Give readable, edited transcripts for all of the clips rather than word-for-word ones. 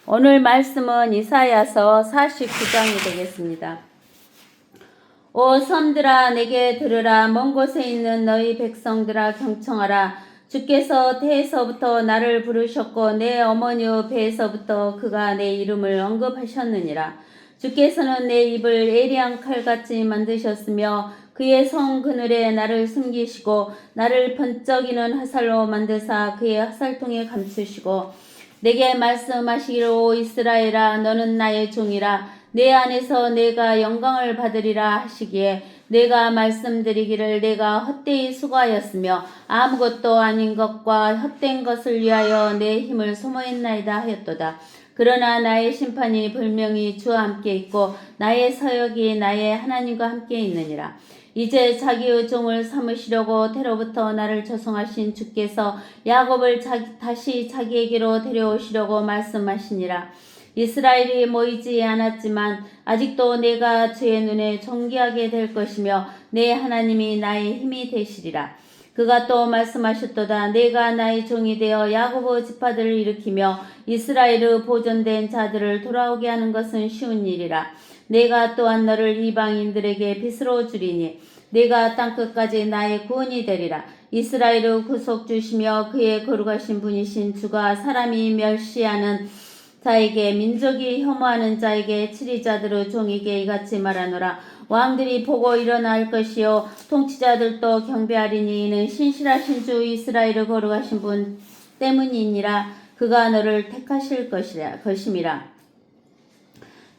오늘 말씀은 이사야서 49장이 되겠습니다. 오 섬들아 내게 들으라. 먼 곳에 있는 너희 백성들아 경청하라. 주께서 태에서부터 나를 부르셨고 내 어머니의 배에서부터 그가 내 이름을 언급하셨느니라. 주께서는 내 입을 예리한 칼같이 만드셨으며 그의 성 그늘에 나를 숨기시고 나를 번쩍이는 화살로 만드사 그의 화살통에 감추시고 내게 말씀하시기를 오 이스라엘아 너는 나의 종이라 내 안에서 내가 영광을 받으리라 하시기에 내가 말씀드리기를 내가 헛되이 수고하였으며 아무것도 아닌 것과 헛된 것을 위하여 내 힘을 소모했나이다 하였도다. 그러나 나의 심판이 분명히 주와 함께 있고 나의 서역이 나의 하나님과 함께 있느니라. 이제 자기의 종을 삼으시려고 태로부터 나를 조성하신 주께서 야곱을 다시 자기에게로 데려오시려고 말씀하시니라. 이스라엘이 모이지 않았지만 아직도 내가 주의 눈에 존귀하게 될 것이며 내 하나님이 나의 힘이 되시리라. 그가 또 말씀하셨도다. 내가 나의 종이 되어 야곱의 지파들을 일으키며 이스라엘의 보존된 자들을 돌아오게 하는 것은 쉬운 일이라. 내가 또한 너를 이방인들에게 빛으로 주리니 내가 땅끝까지 나의 구원이 되리라. 이스라엘의 구속주시며 그의 거룩하신 분이신 주가 사람이 멸시하는 자에게 민족이 혐오하는 자에게 치리자들의 종에게 이같이 말하노라. 왕들이 보고 일어날 것이요 통치자들도 경배하리니 이는 신실하신 주 이스라엘의 거룩하신 분 때문이니라. 그가 너를 택하실 것임이라.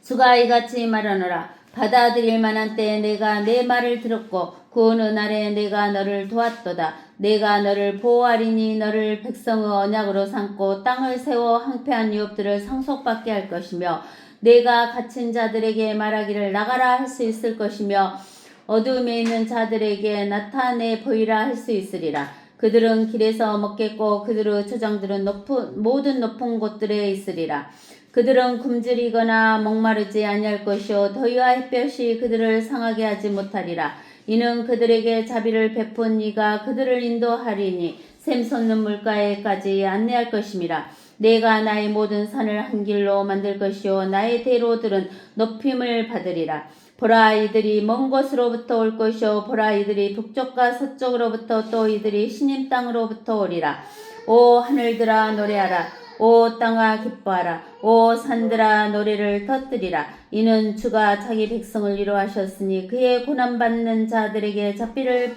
주가 이같이 말하노라. 받아들일 만한 때에 내가 내 말을 들었고 그 어느 날에 내가 너를 도왔도다. 내가 너를 보호하리니 너를 백성의 언약으로 삼고 땅을 세워 항폐한 유업들을 상속받게 할 것이며 내가 갇힌 자들에게 말하기를 나가라 할 수 있을 것이며 어두움에 있는 자들에게 나타내 보이라 할 수 있으리라. 그들은 길에서 먹겠고 그들의 저장들은 모든 높은 곳들에 있으리라. 그들은 굶주리거나 목마르지 아니할 것이요 더위와 햇볕이 그들을 상하게 하지 못하리라. 이는 그들에게 자비를 베푼 이가 그들을 인도하리니 샘솟는 물가에까지 안내할 것임이라. 내가 나의 모든 산을 한 길로 만들 것이요 나의 대로들은 높임을 받으리라. 보라 이들이 먼 곳으로부터 올 것이요 보라 이들이 북쪽과 서쪽으로부터 또 이들이 신임 땅으로부터 오리라. 오 하늘들아 노래하라. 오 땅아 기뻐하라. 오 산들아 노래를 터뜨리라. 이는 주가 자기 백성을 위로하셨으니 그의 고난받는 자들에게 자비를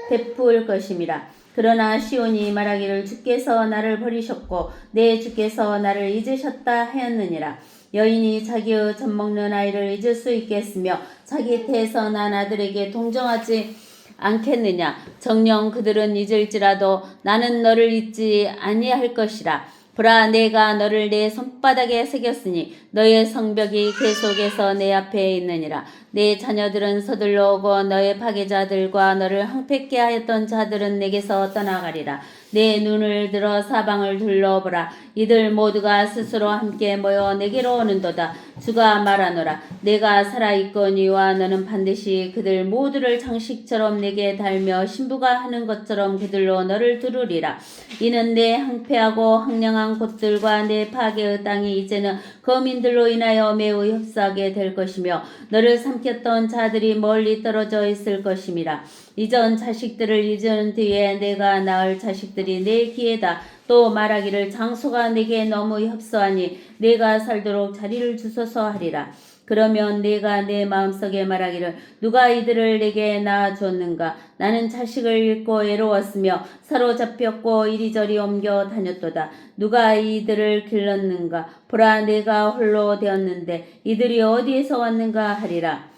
베풀 것임이라. 그러나 시온이 말하기를 주께서 나를 버리셨고 내 주께서 나를 잊으셨다 하였느니라. 여인이 자기의 젖먹는 아이를 잊을 수 있겠으며 자기 태에서 난 아들에게 동정하지 않겠느냐. 정녕 그들은 잊을지라도 나는 너를 잊지 아니할 것이라. 보라 내가 너를 내 손바닥에 새겼으니 너의 성벽이 계속해서 내 앞에 있느니라. 내 자녀들은 서둘러 오고 너의 파괴자들과 너를 황폐케 하였던 자들은 내게서 떠나가리라. 내 눈을 들어 사방을 둘러보라. 이들 모두가 스스로 함께 모여 내게로 오는도다. 주가 말하노라. 내가 살아있거니와 너는 반드시 그들 모두를 장식처럼 내게 달며 신부가 하는 것처럼 그들로 너를 두르리라. 이는 내 황폐하고 황량한 곳들과 내 파괴의 땅이 이제는 거민들로 인하여 매우 협소하게 될 것이며 너를 삼켰던 자들이 멀리 떨어져 있을 것임이라. 이전 자식들을 잊은 뒤에 내가 낳을 자식들이 내 귀에다 또 말하기를 장소가 내게 너무 협소하니 내가 살도록 자리를 주소서 하리라. 그러면 내가 내 마음속에 말하기를 누가 이들을 내게 낳아줬는가. 나는 자식을 잃고 외로웠으며 사로잡혔고 이리저리 옮겨 다녔도다. 누가 이들을 길렀는가. 보라 내가 홀로 되었는데 이들이 어디에서 왔는가 하리라.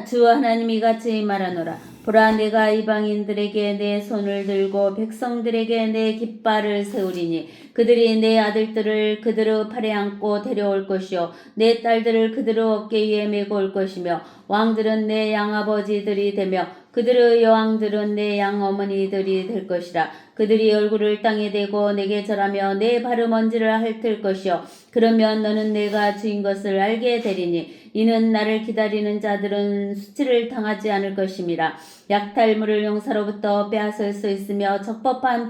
주 하나님이 같이 말하노라. 보라 내가 이방인들에게 내 손을 들고 백성들에게 내 깃발을 세우리니 그들이 내 아들들을 그들의 팔에 안고 데려올 것이요 내 딸들을 그들의 어깨 위에 메고 올 것이며 왕들은 내 양아버지들이 되며 그들의 여왕들은 내 양어머니들이 될 것이라. 그들이 얼굴을 땅에 대고 내게 절하며 내 발음언지를 핥을 것이요 그러면 너는 내가 주인 것을 알게 되리니 이는 나를 기다리는 자들은 수치를 당하지 않을 것임이라. 약탈물을 용사로부터 빼앗을 수 있으며 적법한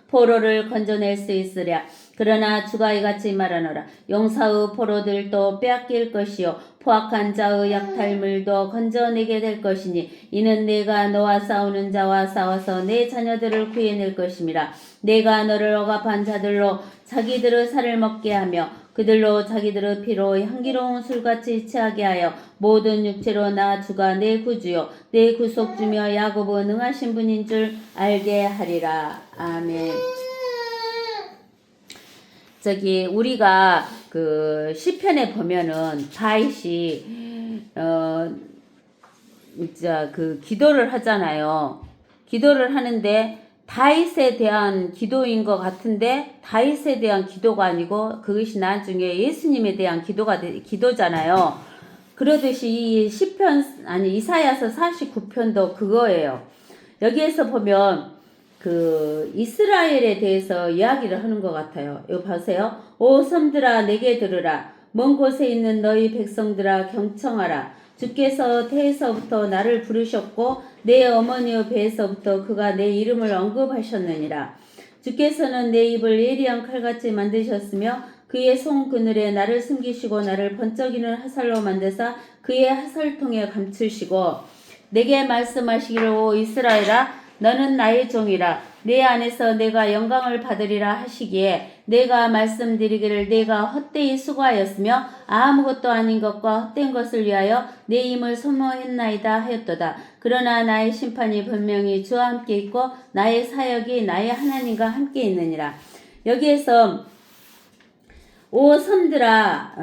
포로를 건져낼 수 있으랴. 그러나 주가 이같이 말하노라. 용사의 포로들도 빼앗길 것이요 포악한 자의 약탈물도 건져내게 될 것이니 이는 내가 너와 싸우는 자와 싸워서 내 자녀들을 구해낼 것임이라. 내가 너를 억압한 자들로 자기들의 살을 먹게 하며 그들로 자기들의 피로 향기로운 술같이 취하게 하여 모든 육체로 나 주가 내 구주요 내 구속주며 야곱은 능하신 분인 줄 알게 하리라. 아멘. 우리가 그 시편에 보면은 다윗이 그 기도를 하잖아요. 기도를 하는데 다윗에 대한 기도인 것 같은데 다윗에 대한 기도가 아니고 그것이 나중에 예수님에 대한 기도잖아요. 그러듯이 이 시편 이사야서 49편도 그거예요. 여기에서 보면 그 이스라엘에 대해서 이야기를 하는 것 같아요. 이거 보세요. 오 섬들아 내게 들으라. 먼 곳에 있는 너희 백성들아 경청하라. 주께서 태에서부터 나를 부르셨고 내 어머니의 배에서부터 그가 내 이름을 언급하셨느니라. 주께서는 내 입을 예리한 칼같이 만드셨으며 그의 손 그늘에 나를 숨기시고 나를 번쩍이는 화살로 만드사 그의 화살통에 감추시고 내게 말씀하시기를 오 이스라엘아 너는 나의 종이라. 내 안에서 내가 영광을 받으리라 하시기에 내가 말씀드리기를 내가 헛되이 수고하였으며 아무것도 아닌 것과 헛된 것을 위하여 내 힘을 소모했나이다 하였도다. 그러나 나의 심판이 분명히 주와 함께 있고 나의 사역이 나의 하나님과 함께 있느니라. 여기에서 오 섬들아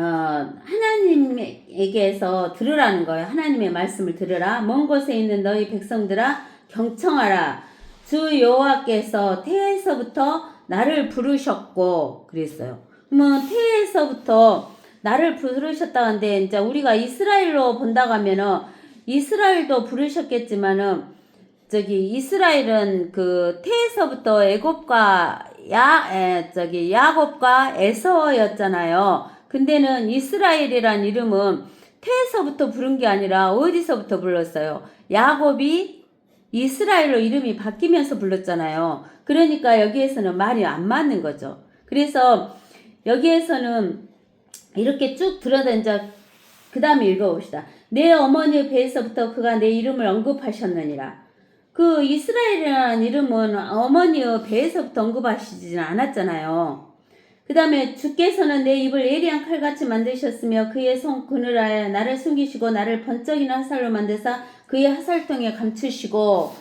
하나님에게서 들으라는 거예요. 하나님의 말씀을 들으라. 먼 곳에 있는 너희 백성들아 경청하라. 주 여호와께서 태에서부터 나를 부르셨고 그랬어요. 태에서부터 나를 부르셨다는데 이제 우리가 이스라엘로 본다고 하면은 이스라엘도 부르셨겠지만은 이스라엘은 그 태에서부터 애굽과 야곱과 에서였잖아요. 근데는 이스라엘이란 이름은 태에서부터 부른 게 아니라 어디서부터 불렀어요? 야곱이 이스라엘로 이름이 바뀌면서 불렀잖아요. 그러니까 여기에서는 말이 안 맞는 거죠. 그래서 여기에서는 이렇게 쭉 들어다니자 그 다음에 읽어봅시다. 내 어머니의 배에서부터 그가 내 이름을 언급하셨느니라. 그 이스라엘이라는 이름은 어머니의 배에서부터 언급하시지는 않았잖아요. 그 다음에 주께서는 내 입을 예리한 칼같이 만드셨으며 그의 손 그늘에 나를 숨기시고 나를 번쩍이는 화살로 만드사 그의 화살통에 감추시고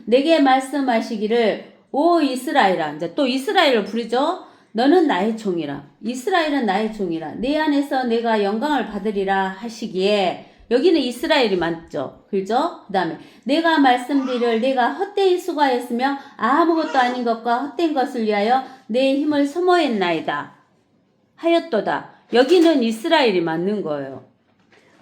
내게 말씀하시기를 오 이스라엘아. 이제 또 이스라엘을 부르죠. 너는 나의 종이라. 이스라엘은 나의 종이라. 내 안에서 내가 영광을 받으리라 하시기에 여기는 이스라엘이 맞죠. 그죠? 그 다음에 내가 말씀드릴 내가 헛되이 수고하였으며 아무것도 아닌 것과 헛된 것을 위하여 내 힘을 소모했나이다 하였도다. 여기는 이스라엘이 맞는 거예요.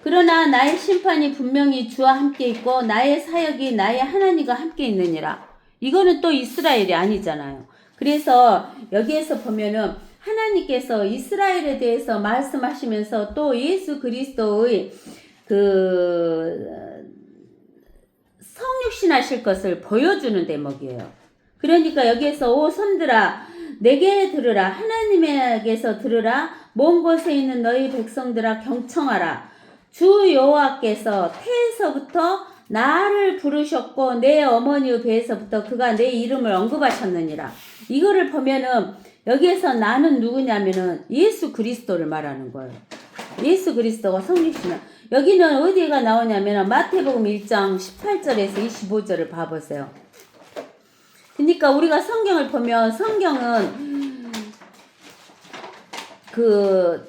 그러나 나의 심판이 분명히 주와 함께 있고 나의 사역이 나의 하나님과 함께 있느니라. 이거는 또 이스라엘이 아니잖아요. 그래서 여기에서 보면은 하나님께서 이스라엘에 대해서 말씀하시면서 또 예수 그리스도의 성육신하실 것을 보여주는 대목이에요. 그러니까 여기에서 오 섬들아 내게 들으라. 하나님에게서 들으라. 먼 곳에 있는 너희 백성들아 경청하라. 주 여호와께서 태에서부터 나를 부르셨고 내 어머니의 배에서부터 그가 내 이름을 언급하셨느니라. 이거를 보면은 여기에서 나는 누구냐면은 예수 그리스도를 말하는 거예요. 예수 그리스도가 성육신을. 여기는 어디가 나오냐면 마태복음 1장 18절에서 25절을 봐보세요. 그러니까 우리가 성경을 보면 성경은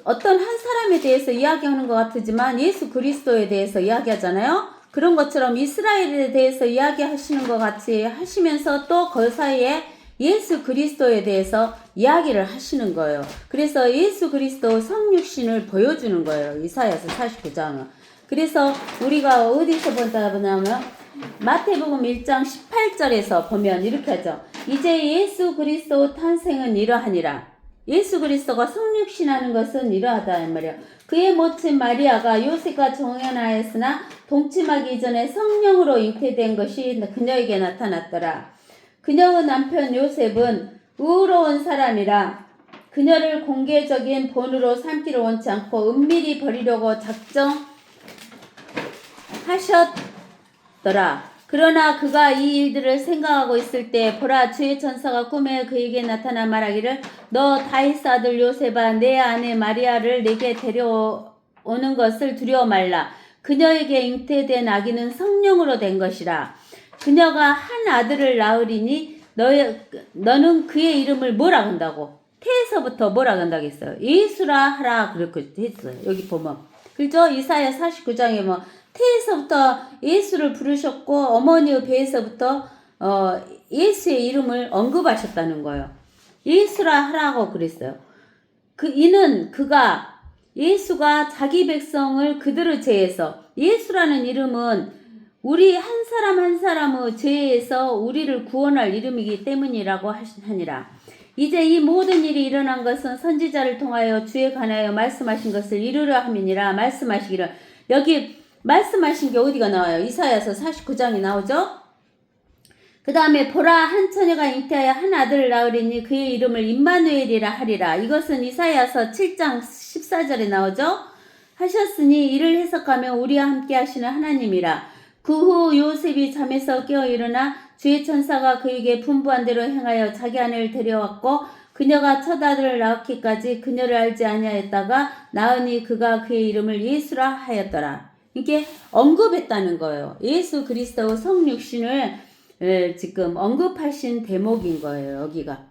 어떤 한 사람에 대해서 이야기하는 것 같지만 예수 그리스도에 대해서 이야기하잖아요. 그런 것처럼 이스라엘에 대해서 이야기하시는 것 같이 하시면서 또 그 사이에 예수 그리스도에 대해서 이야기를 하시는 거예요. 그래서 예수 그리스도 성육신을 보여주는 거예요. 이사야서 49장은. 그래서 우리가 어디서 보냐면 마태복음 1장 18절에서 보면 이렇게 하죠. 이제 예수 그리스도 탄생은 이러하니라. 예수 그리스도가 성육신하는 것은 이러하다 말이에요. 그의 모친 마리아가 요셉과 종연하였으나 동침하기 이전에 성령으로 잉태된 것이 그녀에게 나타났더라. 그녀의 남편 요셉은 의로운 사람이라 그녀를 공개적인 본으로 삼기를 원치 않고 은밀히 버리려고 작정하셨더라. 그러나 그가 이 일들을 생각하고 있을 때 보라 주의 천사가 꿈에 그에게 나타나 말하기를 너 다윗 아들 요셉아 내 아내 마리아를 내게 데려오는 것을 두려워 말라. 그녀에게 잉태된 아기는 성령으로 된 것이라. 그녀가 한 아들을 낳으리니 너는 그의 이름을 뭐라 한다고? 태에서부터 뭐라 한다고 했어요? 예수라 하라 그렇게 했어요. 여기 보면 그죠? 이사야 49장에 뭐 태에서부터 예수를 부르셨고 어머니의 배에서부터 예수의 이름을 언급하셨다는 거예요. 예수라 하라고 그랬어요. 예수가 자기 백성을 그들의 죄에서 예수라는 이름은 우리 한 사람 한 사람의 죄에서 우리를 구원할 이름이기 때문이라고 하니라. 이제 이 모든 일이 일어난 것은 선지자를 통하여 주에 관하여 말씀하신 것을 이루려 함이니라. 말씀하시기를 여기 말씀하신 게 어디가 나와요? 이사야서 49장이 나오죠? 그 다음에 보라 한 처녀가 잉태하여 한 아들을 낳으리니 그의 이름을 임마누엘이라 하리라. 이것은 이사야서 7장 14절에 나오죠? 하셨으니 이를 해석하면 우리와 함께 하시는 하나님이라. 그 후 요셉이 잠에서 깨어 일어나 주의 천사가 그에게 분부한 대로 행하여 자기 아내를 데려왔고 그녀가 첫 아들을 낳기까지 그녀를 알지 아니하였다가 낳으니 그가 그의 이름을 예수라 하였더라. 이게 언급했다는 거예요. 예수 그리스도의 성육신을 지금 언급하신 대목인 거예요. 여기가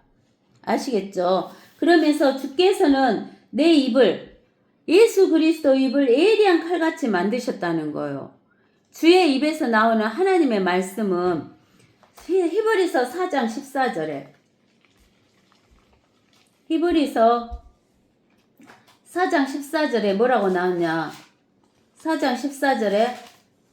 아시겠죠? 그러면서 주께서는 내 입을 예수 그리스도 입을 예리한 칼같이 만드셨다는 거예요. 주의 입에서 나오는 하나님의 말씀은 히브리서 4장 14절에 히브리서 4장 14절에 뭐라고 나왔냐? 4장 14절에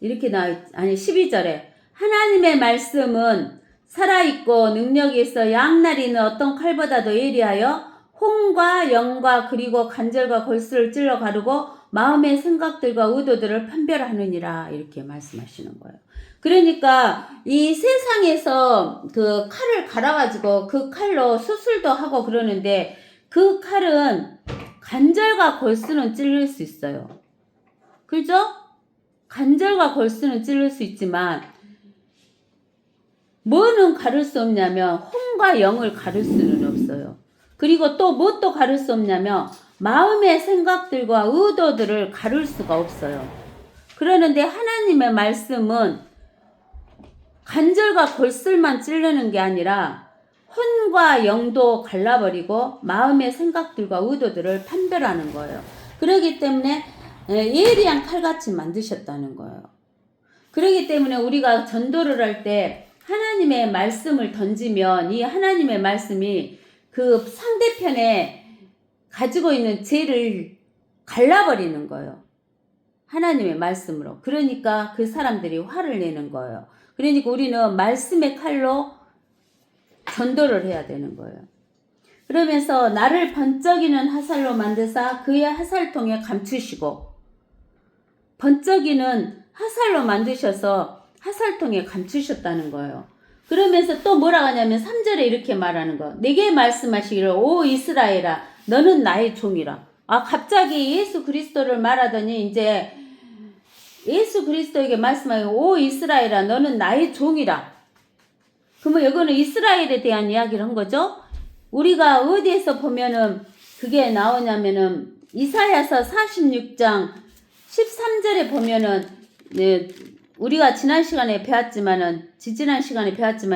이렇게 아니 12절에 하나님의 말씀은 살아있고 능력이 있어 양날이 있는 어떤 칼보다도 예리하여 혼과 영과 그리고 간절과 골수를 찔러 가르고 마음의 생각들과 의도들을 판별하느니라 이렇게 말씀하시는 거예요. 그러니까 이 세상에서 그 칼을 갈아가지고 그 칼로 수술도 하고 그러는데 그 칼은 간절과 골수는 찔릴 수 있어요. 그죠? 간절과 골수는 찔릴 수 있지만 뭐는 가를 수 없냐면 혼과 영을 가를 수는 없어요. 그리고 또 뭣도 가를 수 없냐면 마음의 생각들과 의도들을 가를 수가 없어요. 그러는데 하나님의 말씀은 간절과 골술만 찌르는 게 아니라 혼과 영도 갈라버리고 마음의 생각들과 의도들을 판별하는 거예요. 그렇기 때문에 예리한 칼같이 만드셨다는 거예요. 그렇기 때문에 우리가 전도를 할 때 하나님의 말씀을 던지면 이 하나님의 말씀이 그 상대편에 가지고 있는 죄를 갈라버리는 거예요. 하나님의 말씀으로. 그러니까 그 사람들이 화를 내는 거예요. 그러니까 우리는 말씀의 칼로 전도를 해야 되는 거예요. 그러면서 나를 번쩍이는 화살로 만드사 그의 화살통에 감추시고 번쩍이는 화살로 만드셔서 화살통에 감추셨다는 거예요. 그러면서 또 뭐라고 하냐면 3절에 이렇게 말하는 거. 내게 말씀하시기를 오 이스라엘아 너는 나의 종이라. 갑자기 예수 그리스도를 말하더니 이제 예수 그리스도에게 말씀하기를 오 이스라엘아 너는 나의 종이라. 그러면 이거는 이스라엘에 대한 이야기를 한 거죠. 우리가 어디에서 보면은 그게 나오냐면은 이사야서 46장 13절에 보면은 우리가 지난 시간에 배웠지만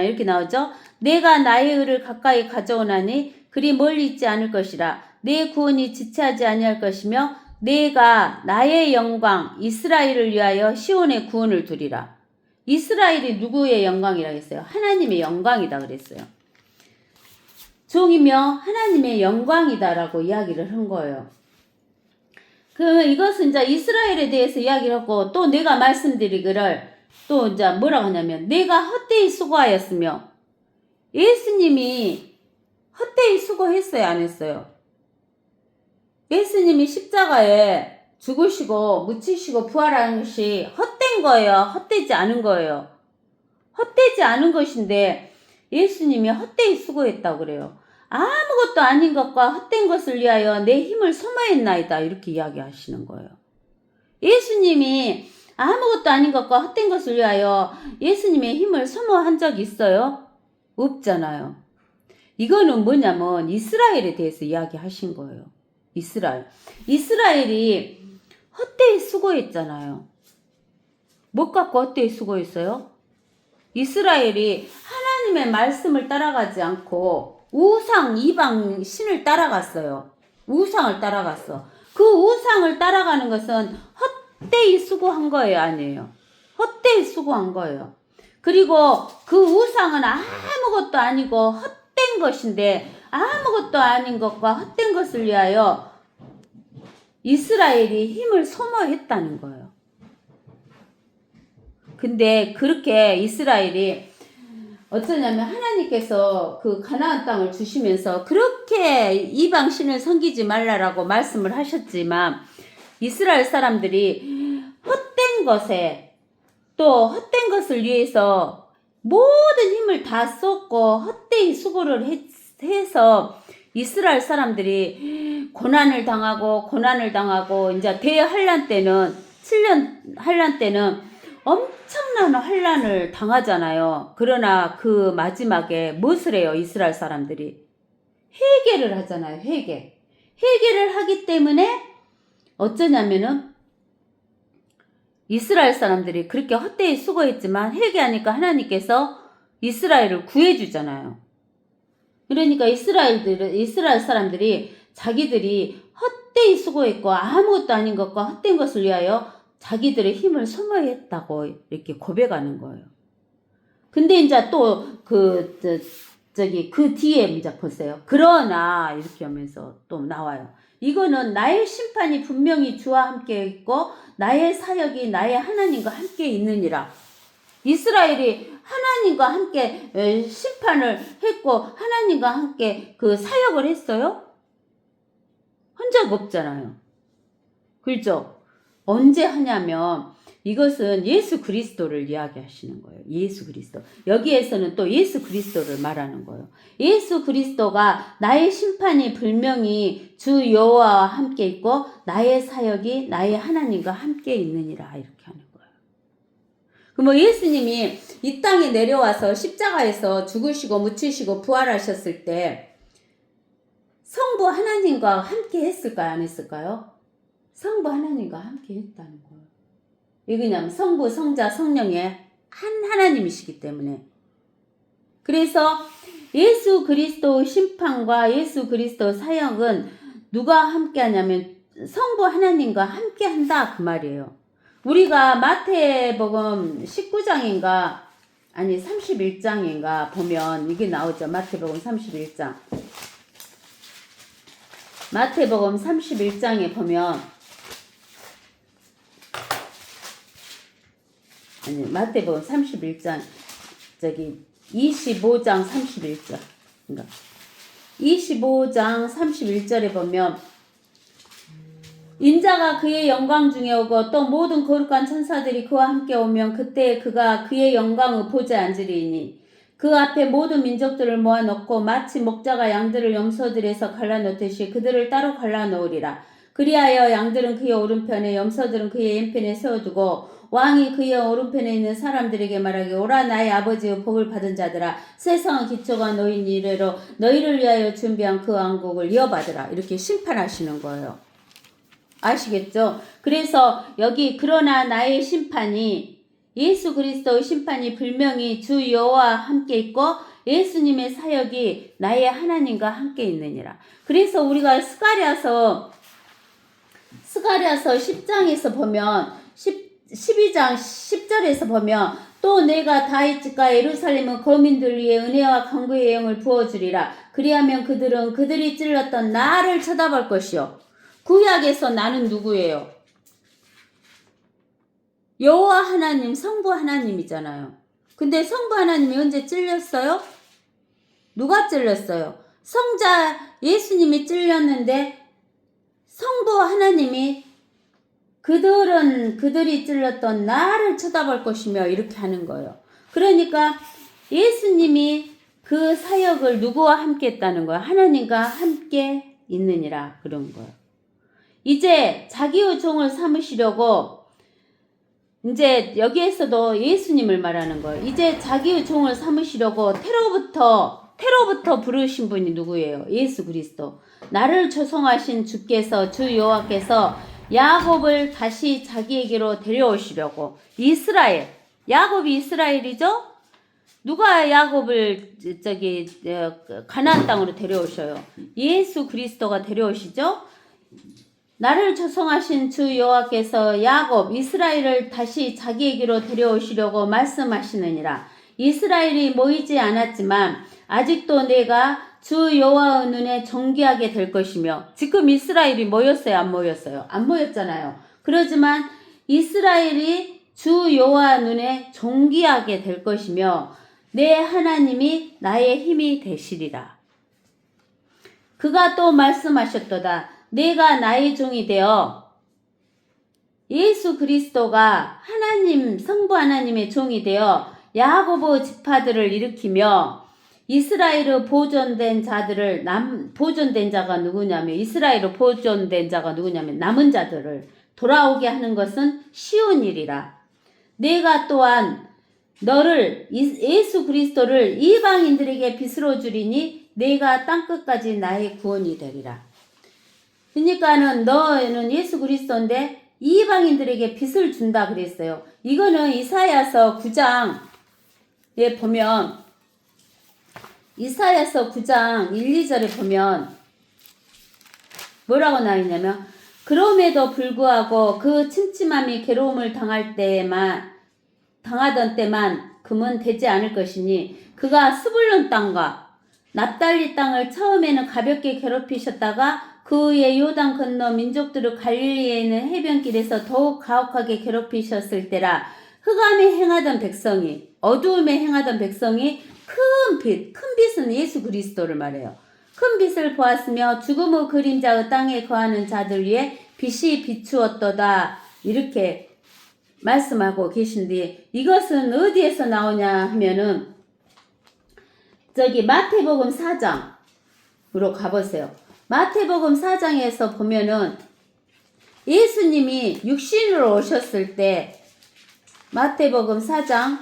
이렇게 나오죠. 내가 나의 의를 가까이 가져오나니 그리 멀리 있지 않을 것이라. 내 구원이 지체하지 아니할 것이며 내가 나의 영광 이스라엘을 위하여 시온의 구원을 두리라. 이스라엘이 누구의 영광이라 했어요? 하나님의 영광이다 그랬어요. 종이며 하나님의 영광이다라고 이야기를 한 거예요. 이것은 이제 이스라엘에 대해서 이야기를 하고 또 내가 말씀드리기를 또 이제 뭐라고 하냐면 내가 헛되이 수고하였으며 예수님이 헛되이 수고했어요 안 했어요? 예수님이 십자가에 죽으시고 묻히시고 부활하는 것이 헛된 거예요? 헛되지 않은 거예요? 헛되지 않은 것인데 예수님이 헛되이 수고했다고 그래요. 아무것도 아닌 것과 헛된 것을 위하여 내 힘을 소모했나이다. 이렇게 이야기하시는 거예요. 예수님이 아무것도 아닌 것과 헛된 것을 위하여 예수님의 힘을 소모한 적이 있어요? 없잖아요. 이거는 뭐냐면 이스라엘에 대해서 이야기하신 거예요. 이스라엘이 헛되이 수고했잖아요. 못 갖고 헛되이 수고했어요? 이스라엘이 하나님의 말씀을 따라가지 않고 우상 이방 신을 따라갔어요. 우상을 따라갔어. 그 우상을 따라가는 것은 헛되이 수고한 거예요, 아니에요? 헛되이 수고한 거예요. 그리고 그 우상은 아무것도 아니고 헛된 것인데 아무것도 아닌 것과 헛된 것을 위하여 이스라엘이 힘을 소모했다는 거예요. 근데 그렇게 이스라엘이 어쩌냐면 하나님께서 그 가나안 땅을 주시면서 그렇게 이방 신을 섬기지 말라라고 말씀을 하셨지만 이스라엘 사람들이 헛된 것에 또 헛된 것을 위해서 모든 힘을 다 쏟고 헛되이 수고를 해서 이스라엘 사람들이 고난을 당하고 이제 대환란 때는 7년 환란 때는 엄청난 환란을 당하잖아요. 그러나 그 마지막에 무엇을 해요? 이스라엘 사람들이 회개를 하잖아요. 회개를 하기 때문에 어쩌냐면은 이스라엘 사람들이 그렇게 헛되이 수고했지만 회개하니까 하나님께서 이스라엘을 구해주잖아요. 그러니까 이스라엘 사람들이 자기들이 헛되이 수고했고 아무것도 아닌 것과 헛된 것을 위하여 자기들의 힘을 소모했다고 이렇게 고백하는 거예요. 근데 이제 또 그 뒤에 이제 보세요. 그러나 이렇게 하면서 또 나와요. 이거는 나의 심판이 분명히 주와 함께 있고 나의 사역이 나의 하나님과 함께 있느니라. 이스라엘이 하나님과 함께 심판을 했고 하나님과 함께 그 사역을 했어요? 한 적 없잖아요. 그렇죠? 언제 하냐면 이것은 예수 그리스도를 이야기하시는 거예요. 예수 그리스도. 여기에서는 또 예수 그리스도를 말하는 거예요. 예수 그리스도가 나의 심판이 분명히 주 여호와와 함께 있고 나의 사역이 나의 하나님과 함께 있느니라 이렇게 하는 거예요. 그럼 예수님이 이 땅에 내려와서 십자가에서 죽으시고 묻히시고 부활하셨을 때 성부 하나님과 함께 했을까요? 안 했을까요? 성부 하나님과 함께 했다는 거예요. 왜냐하면 성부, 성자, 성령의 한 하나님이시기 때문에. 그래서 예수 그리스도 심판과 예수 그리스도 사역은 누가 함께 하냐면 성부 하나님과 함께 한다 그 말이에요. 우리가 마태복음 19장인가 아니 31장인가 보면 이게 나오죠. 마태복음 31장. 마태복음 31장에 보면 아니 마태복음 31장 25장 31절 25장 31절에 보면 인자가 그의 영광 중에 오고 또 모든 거룩한 천사들이 그와 함께 오면 그때 그가 그의 영광을 보좌에 앉으리니 그 앞에 모든 민족들을 모아놓고 마치 목자가 양들을 염소들에서 갈라놓듯이 그들을 따로 갈라놓으리라. 그리하여 양들은 그의 오른편에 염소들은 그의 왼편에 세워두고 왕이 그의 오른편에 있는 사람들에게 말하기 오라 나의 아버지의 복을 받은 자들아 세상의 기초가 너희 이래로 너희를 위하여 준비한 그 왕국을 이어받으라. 이렇게 심판하시는 거예요. 아시겠죠? 그래서 여기 그러나 나의 심판이 예수 그리스도의 심판이 분명히 주 여호와와 함께 있고 예수님의 사역이 나의 하나님과 함께 있느니라. 그래서 우리가 스가랴서 10장에서 보면 12장 10절에서 보면 또 내가 다윗 집과 예루살렘은 거민들 위에 은혜와 강구의 영을 부어주리라. 그리하면 그들은 그들이 찔렀던 나를 쳐다볼 것이요. 구약에서 나는 누구예요? 여호와 하나님, 성부 하나님이잖아요. 근데 성부 하나님이 언제 찔렸어요? 누가 찔렸어요? 성자 예수님이 찔렸는데 성부 하나님이 그들이 찔렀던 나를 쳐다볼 것이며 이렇게 하는 거예요. 그러니까 예수님이 그 사역을 누구와 함께 했다는 거야? 하나님과 함께 있느니라 그런 거야. 이제 자기의 종을 삼으시려고 이제 여기에서도 예수님을 말하는 거예요. 이제 자기의 종을 삼으시려고 테로부터 부르신 분이 누구예요? 예수 그리스도. 나를 초청하신 주께서 주 여호와께서 야곱을 다시 자기에게로 데려오시려고. 이스라엘. 야곱이 이스라엘이죠? 누가 야곱을 가나안 땅으로 데려오셔요? 예수 그리스도가 데려오시죠? 나를 초청하신 주 여호와께서 야곱 이스라엘을 다시 자기에게로 데려오시려고 말씀하시느니라. 이스라엘이 모이지 않았지만 아직도 내가 주 여호와의 눈에 존귀하게 될 것이며, 지금 이스라엘이 모였어요? 안 모였어요? 안 모였잖아요. 그러지만 이스라엘이 주 여호와 눈에 존귀하게 될 것이며 내 하나님이 나의 힘이 되시리라. 그가 또 말씀하셨도다. 내가 나의 종이 되어, 예수 그리스도가 하나님, 성부 하나님의 종이 되어 야고보 지파들을 일으키며 이스라엘의 보존된 자들을, 보존된 자가 누구냐면, 이스라엘의 보존된 자가 누구냐면 남은 자들을 돌아오게 하는 것은 쉬운 일이라. 내가 또한 너를, 예수 그리스도를 이방인들에게 빚으로 주리니 내가 땅끝까지 나의 구원이 되리라. 그러니까는 너는 예수 그리스도인데 이방인들에게 빚을 준다 그랬어요. 이거는 이사야서 9장에 보면, 이사야서 9장 1, 2절에 보면 뭐라고 나있냐면, 그럼에도 불구하고 그 침침함이 괴로움을 당하던 때만 금은 되지 않을 것이니 그가 스불론 땅과 납달리 땅을 처음에는 가볍게 괴롭히셨다가 그 후에 요단 건너 민족들을 갈릴리에 있는 해변길에서 더욱 가혹하게 괴롭히셨을 때라. 흑암에 행하던 백성이, 어두움에 행하던 백성이 큰 빛은 예수 그리스도를 말해요. 큰 빛을 보았으며 죽음의 그림자의 땅에 거하는 자들 위에 빛이 비추었도다. 이렇게 말씀하고 계신데, 이것은 어디에서 나오냐 하면은 마태복음 4장으로 가보세요. 마태복음 4장에서 보면은 예수님이 육신으로 오셨을 때, 마태복음 4장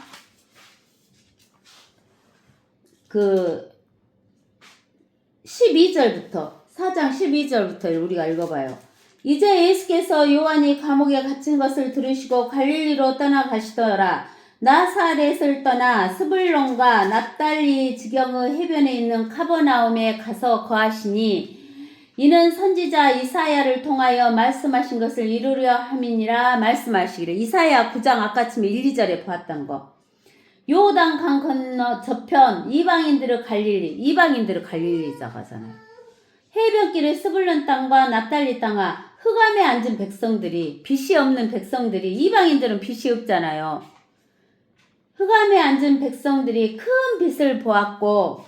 12절부터 4장 12절부터 우리가 읽어봐요. 이제 예수께서 요한이 감옥에 갇힌 것을 들으시고 갈릴리로 떠나가시더라. 나사렛을 떠나 스불론과 납달리 지경의 해변에 있는 카버나움에 가서 거하시니 이는 선지자 이사야를 통하여 말씀하신 것을 이루려 함이니라 말씀하시기를. 이사야 9장 아까쯤에 1, 2절에 보았던 거. 요단 강 건너 저편 이방인들을 갈릴리자가잖아요. 해변길에 스불론 땅과 납달리 땅과 흑암에 앉은 백성들이, 빛이 없는 백성들이, 이방인들은 빛이 없잖아요. 흑암에 앉은 백성들이 큰 빛을 보았고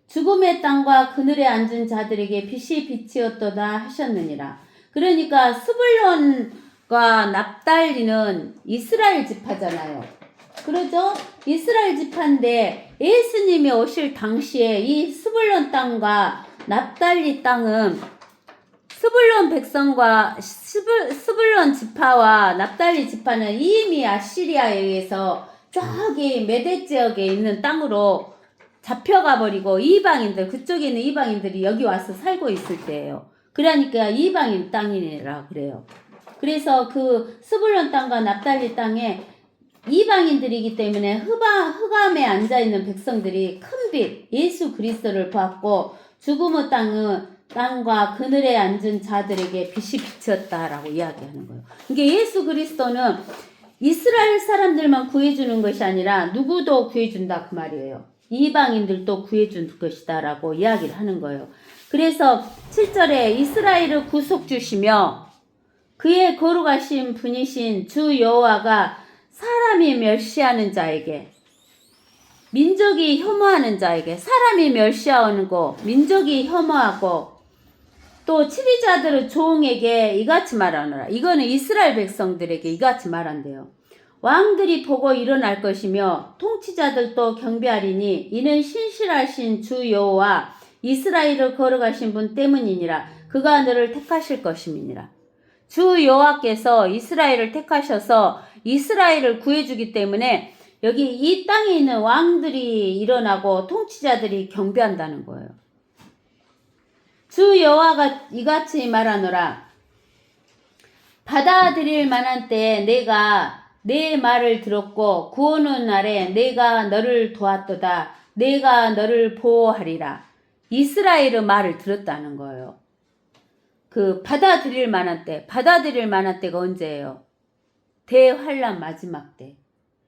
죽음의 땅과 그늘에 앉은 자들에게 빛이 비치었도다 하셨느니라. 그러니까 스불론과 납달리는 이스라엘 지파잖아요. 그러죠? 이스라엘 지파인데 예수님이 오실 당시에 이 스불론 땅과 납달리 땅은 스불론 백성과 스불론 지파와 납달리 지파는 이미 아시리아에 의해서 저기 메대 지역에 있는 땅으로 잡혀가 버리고 이방인들, 그쪽에 있는 이방인들이 여기 와서 살고 있을 때예요. 그러니까 이방인 땅이라 그래요. 그래서 그 스불론 땅과 납달리 땅에 이방인들이기 때문에 흑암에 앉아있는 백성들이 큰 빛, 예수 그리스도를 보았고 죽음의 땅과 그늘에 앉은 자들에게 빛이 비쳤다라고 이야기하는 거예요. 그러니까 예수 그리스도는 이스라엘 사람들만 구해주는 것이 아니라 누구도 구해준다 그 말이에요. 이방인들도 구해줄 것이다 라고 이야기를 하는 거예요. 그래서 7절에 이스라엘을 구속 주시며 그의 거룩하신 분이신 주 여호와가 사람이 멸시하는 자에게, 민족이 혐오하는 자에게, 사람이 멸시하는 거, 민족이 혐오하고 또 치리자들의 종에게 이같이 말하노라. 이거는 이스라엘 백성들에게 이같이 말한대요. 왕들이 보고 일어날 것이며 통치자들도 경배하리니 이는 신실하신 주 여호와 이스라엘을 걸어가신 분 때문이니라. 그가 너를 택하실 것임이니라. 주 여호와께서 이스라엘을 택하셔서 이스라엘을 구해주기 때문에 여기 이 땅에 있는 왕들이 일어나고 통치자들이 경배한다는 거예요. 주 여호와가 이같이 말하노라. 받아들일 만한 때에 내가 내 말을 들었고 구원의 날에 내가 너를 도왔도다. 내가 너를 보호하리라. 이스라엘의 말을 들었다는 거예요. 그 받아들일 만한 때가 언제예요? 대환란 마지막 때.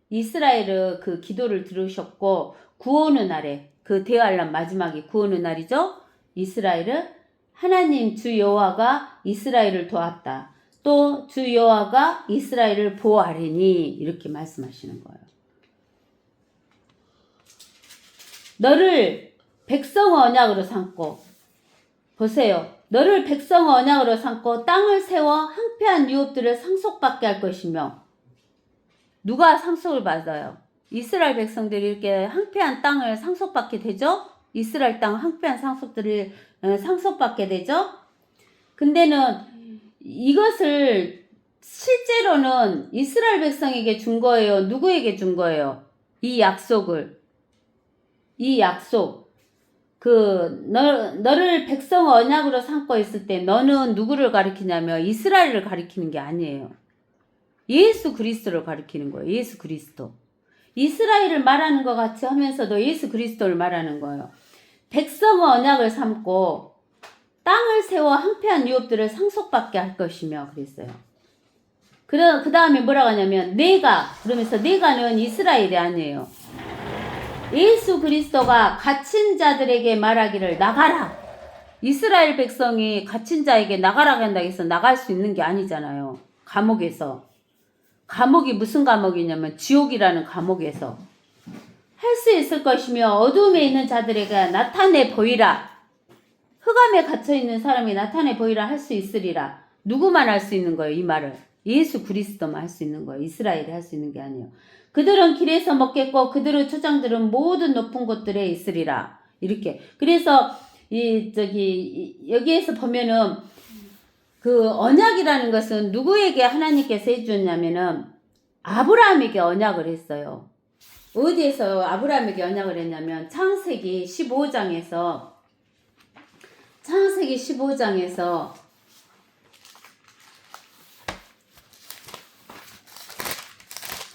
이스라엘의 그 기도를 들으셨고 구원의 날에, 그 대환란 마지막이 구원의 날이죠. 이스라엘은 하나님 주 여호와가 이스라엘을 도왔다. 또 주 여호와가 이스라엘을 보호하리니 이렇게 말씀하시는 거예요. 너를 백성 언약으로 삼고, 보세요. 너를 백성 언약으로 삼고 땅을 세워 항폐한 유업들을 상속받게 할 것이며, 누가 상속을 받아요? 이스라엘 백성들이 이렇게 항폐한 땅을 상속받게 되죠? 이스라엘 땅 항폐한 상속들을 상속받게 되죠? 근데는 이것을 실제로는 이스라엘 백성에게 준 거예요? 누구에게 준 거예요? 이 약속을. 이 약속. 너를 백성 언약으로 삼고 있을 때 너는 누구를 가리키냐면 이스라엘을 가리키는 게 아니에요. 예수 그리스도를 가리키는 거예요. 예수 그리스도. 이스라엘을 말하는 것 같이 하면서도 예수 그리스도를 말하는 거예요. 백성 언약을 삼고 땅을 세워 항폐한 유업들을 상속받게 할 것이며 그랬어요. 그 다음에 뭐라고 하냐면 그러면서 내가는 이스라엘이 아니에요. 예수 그리스도가 갇힌 자들에게 말하기를 나가라. 이스라엘 백성이 갇힌 자에게 나가라 한다고 해서 나갈 수 있는 게 아니잖아요. 감옥에서. 감옥이 무슨 감옥이냐면 지옥이라는 감옥에서 할 수 있을 것이며 어둠에 있는 자들에게 나타내 보이라. 흑암에 갇혀있는 사람이 나타내 보이라 할 수 있으리라. 누구만 할 수 있는 거예요, 이 말을. 예수 그리스도만 할 수 있는 거예요. 이스라엘이 할 수 있는 게 아니에요. 그들은 길에서 먹겠고 그들의 초장들은 모든 높은 곳들에 있으리라. 이렇게. 그래서 여기에서 보면은 그 언약이라는 것은 누구에게 하나님께서 해주냐면은 아브라함에게 언약을 했어요. 어디에서 아브라함에게 언약을 했냐면 창세기 15장에서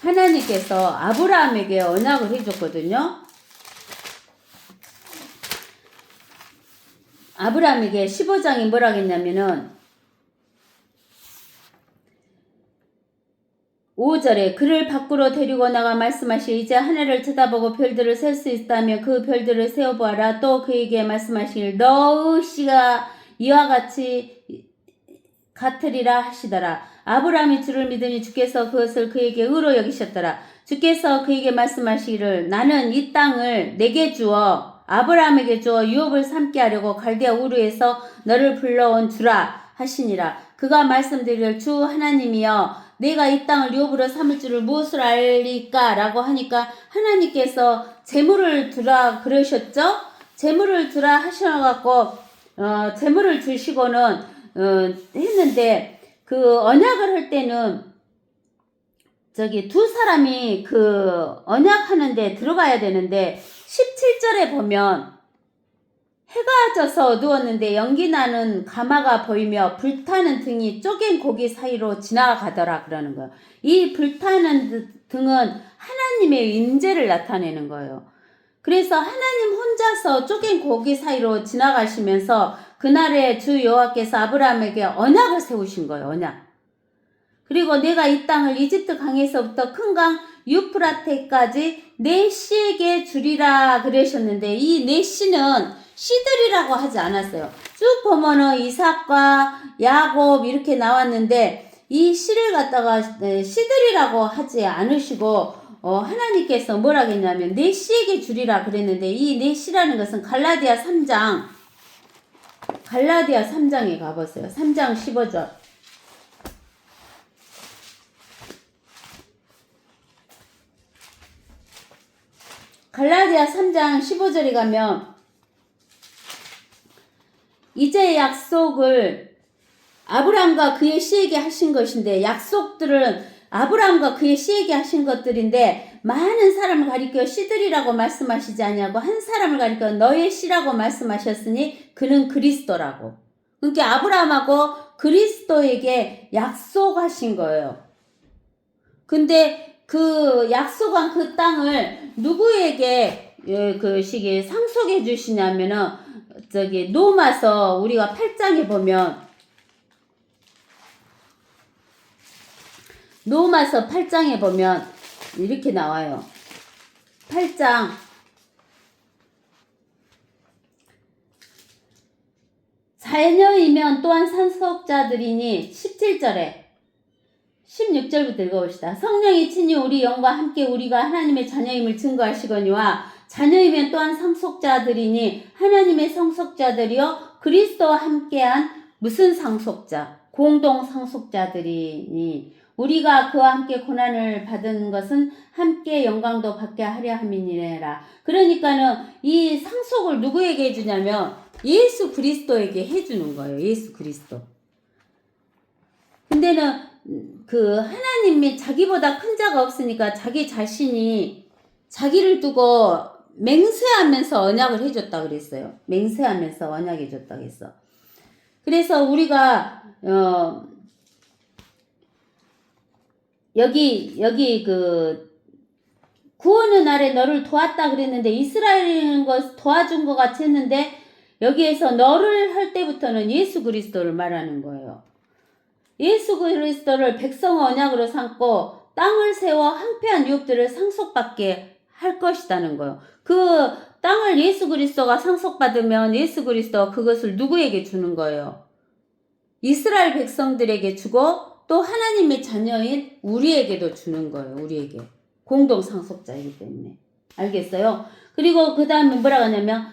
하나님께서 아브라함에게 언약을 해줬거든요. 아브라함에게 15장이 뭐라고 했냐면은 5절에 그를 밖으로 데리고 나가 말씀하시 이제 하늘을 쳐다보고 별들을 셀 수 있다며 그 별들을 세어보아라. 또 그에게 말씀하시길 너의 씨가 이와 같이 같으리라 하시더라. 아브라함이 주를 믿으니 주께서 그것을 그에게 의로 여기셨더라. 주께서 그에게 말씀하시기를 나는 이 땅을 내게 주어 아브라함에게 주어 유업을 삼게 하려고 갈대아 우르에서 너를 불러온 주라 하시니라. 그가 말씀드리기를 주 하나님이여 내가 이 땅을 유업으로 삼을 줄을 무엇을 알리까? 라고 하니까 하나님께서 재물을 주라 그러셨죠? 재물을 주라 하셔갖고 재물을 주시고는 했는데 그 언약을 할 때는 두 사람이 그 언약하는데 들어가야 되는데 17절에 보면 해가 져서 어두웠는데 연기 나는 가마가 보이며 불타는 등이 쪼갠 고기 사이로 지나가더라 그러는 거예요. 이 불타는 등은 하나님의 임재를 나타내는 거예요. 그래서 하나님 혼자서 쪼갠 고기 사이로 지나가시면서 그날에 주 여호와께서 아브라함에게 언약을 세우신 거예요. 언약. 그리고 내가 이 땅을 이집트 강에서부터 큰 강 유프라테까지 내 씨에게 주리라 그러셨는데 이 내 씨는 씨들이라고 하지 않았어요. 쭉 보면은 이삭과 야곱 이렇게 나왔는데 이 씨를 갖다가 씨들이라고 하지 않으시고 하나님께서 뭐라고 했냐면 내 씨에게 주리라 그랬는데 이 내 씨라는 것은 갈라디아 3장에 가보세요. 3장 15절. 갈라디아 3장 15절에 가면 이제 약속을 아브라함과 그의 씨에게 하신 것인데, 약속들은 아브라함과 그의 씨에게 하신 것들인데 많은 사람을 가리켜 씨들이라고 말씀하시지 아니하고 한 사람을 가리켜 너의 씨라고 말씀하셨으니 그는 그리스도라고. 그러니까 아브라함하고 그리스도에게 약속하신 거예요. 근데 그 약속한 그 땅을 누구에게 그 시기에 상속해 주시냐면은 로마서 우리가 8장에 보면, 로마서 8장에 보면 이렇게 나와요. 8장 4년이면 또한 상속자들이니 17절에 16절부터 읽어봅시다. 성령이 친히 우리 영과 함께 우리가 하나님의 자녀임을 증거하시거니와 자녀이면 또한 상속자들이니 하나님의 상속자들이요 그리스도와 함께한 무슨 상속자? 공동 상속자들이니 우리가 그와 함께 고난을 받은 것은 함께 영광도 받게 하려 함이니라. 그러니까는 이 상속을 누구에게 해주냐면 예수 그리스도에게 해주는 거예요. 예수 그리스도. 근데는 그 하나님이 자기보다 큰 자가 없으니까 자기 자신이 자기를 두고 맹세하면서 언약을 해줬다 그랬어요. 맹세하면서 언약해줬다 그랬어. 그래서 우리가 여기 그 구원의 날에 너를 도왔다 그랬는데 이스라엘인 것 도와준 것 같이 했는데 여기에서 너를 할 때부터는 예수 그리스도를 말하는 거예요. 예수 그리스도를 백성 언약으로 삼고 땅을 세워 황폐한 유업들을 상속받게 할 것이라는 거예요. 그 땅을 예수 그리스도가 상속받으면 예수 그리스도가 그것을 누구에게 주는 거예요? 이스라엘 백성들에게 주고 또 하나님의 자녀인 우리에게도 주는 거예요. 우리에게. 공동 상속자이기 때문에. 알겠어요? 그리고 그 다음에 뭐라고 하냐면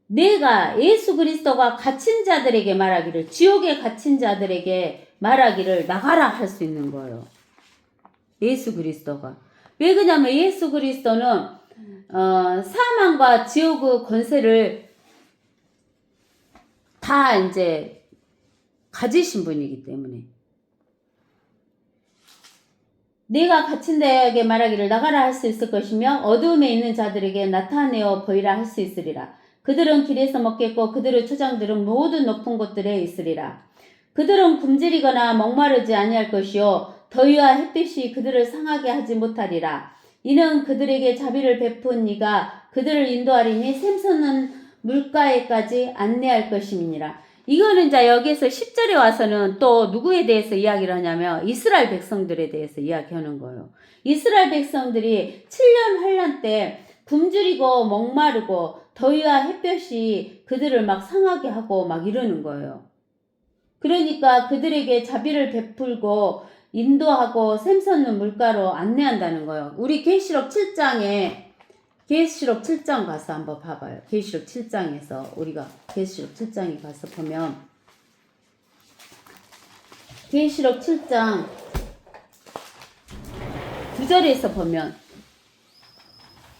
내가 예수 그리스도가 갇힌 자들에게 말하기를, 지옥에 갇힌 자들에게 말하기를 나가라 할 수 있는 거예요. 예수 그리스도가. 왜 그러냐면 예수 그리스도는 사망과 지옥의 권세를 다 이제 가지신 분이기 때문에. 내가 갇힌 자에게 말하기를 나가라 할 수 있을 것이며 어두움에 있는 자들에게 나타내어 보이라 할 수 있으리라. 그들은 길에서 먹겠고 그들의 초장들은 모든 높은 곳들에 있으리라. 그들은 굶주리거나 목마르지 아니할 것이요 더위와 햇빛이 그들을 상하게 하지 못하리라. 이는 그들에게 자비를 베푼 이가 그들을 인도하리니 샘솟는 물가에까지 안내할 것임이니라. 이거는 이제 여기에서 10절에 와서는 또 누구에 대해서 이야기를 하냐면 이스라엘 백성들에 대해서 이야기하는 거예요. 이스라엘 백성들이 7년 환란 때 굶주리고 목마르고 더위와 햇볕이 그들을 막 상하게 하고 막 이러는 거예요. 그러니까 그들에게 자비를 베풀고 인도하고 샘솟는 물가로 안내한다는 거예요. 우리 계시록 7장에 계시록 7장 가서 한번 봐봐요. 계시록 7장에서 우리가 계시록 7장에 가서 보면 계시록 7장 9절에서 보면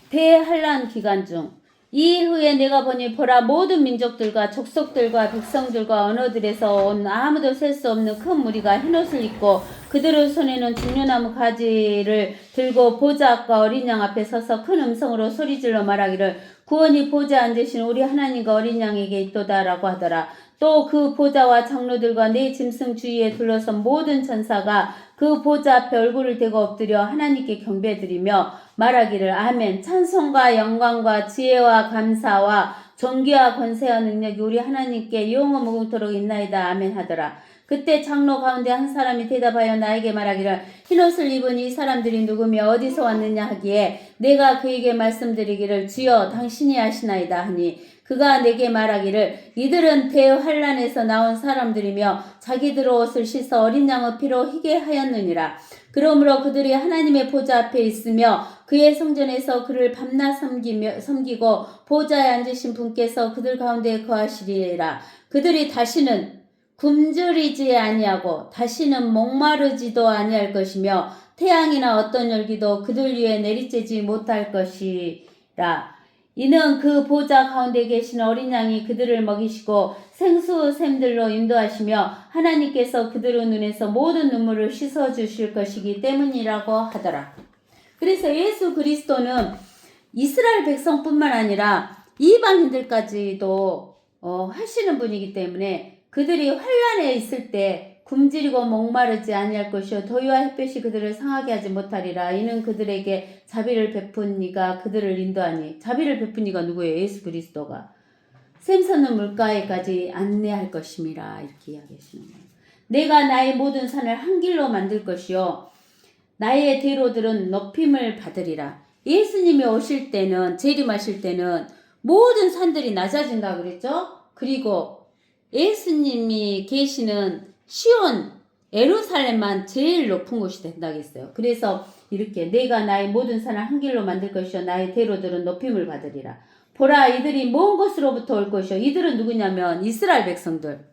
대환란 기간 중 이후에 내가 보니 보라 모든 민족들과 족속들과 백성들과 언어들에서 온 아무도 셀 수 없는 큰 무리가 흰옷을 입고 그들의 손에는 중려나무 가지를 들고 보좌 앞과 어린 양 앞에 서서 큰 음성으로 소리질러 말하기를 구원이 보좌 앉으신 우리 하나님과 어린 양에게 있도다라고 하더라. 또 그 보좌와 장로들과 네 짐승 주위에 둘러선 모든 천사가 그 보좌 앞에 얼굴을 대고 엎드려 하나님께 경배드리며 말하기를 아멘. 찬송과 영광과 지혜와 감사와 존귀와 권세와 능력이 우리 하나님께 영원 무궁토록 있나이다. 아멘 하더라. 그때 장로 가운데 한 사람이 대답하여 나에게 말하기를 흰옷을 입은 이 사람들이 누구며 어디서 왔느냐 하기에 내가 그에게 말씀드리기를 주여 당신이 아시나이다 하니 그가 내게 말하기를 이들은 대환란에서 나온 사람들이며 자기들 옷을 씻어 어린 양의 피로 희게 하였느니라. 그러므로 그들이 하나님의 보좌 앞에 있으며 그의 성전에서 그를 밤낮 섬기고 보좌에 앉으신 분께서 그들 가운데 거하시리라. 그들이 다시는 굶주리지 아니하고 다시는 목마르지도 아니할 것이며 태양이나 어떤 열기도 그들 위에 내리쬐지 못할 것이니라. 이는 그 보좌 가운데 계신 어린 양이 그들을 먹이시고 생수샘들로 인도하시며 하나님께서 그들의 눈에서 모든 눈물을 씻어 주실 것이기 때문이라고 하더라. 그래서 예수 그리스도는 이스라엘 백성뿐만 아니라 이방인들까지도 하시는 분이기 때문에 그들이 환란에 있을 때 굶주리고 목마르지 아니할 것이요 더위와 햇볕이 그들을 상하게 하지 못하리라. 이는 그들에게 자비를 베푼 이가 그들을 인도하니. 자비를 베푼 이가 누구예요? 예수 그리스도가 샘솟는 물가에까지 안내할 것임이라. 이렇게 이야기하시는 거예요. 내가 나의 모든 산을 한 길로 만들 것이요 나의 대로들은 높임을 받으리라. 예수님이 오실 때는, 재림하실 때는 모든 산들이 낮아진다 그랬죠? 그리고 예수님이 계시는 시온, 예루살렘만 제일 높은 곳이 된다고 했어요. 그래서 이렇게 내가 나의 모든 산을 한 길로 만들 것이요 나의 대로들은 높임을 받으리라. 보라, 이들이 먼 곳으로부터 올 것이요. 이들은 누구냐면 이스라엘 백성들.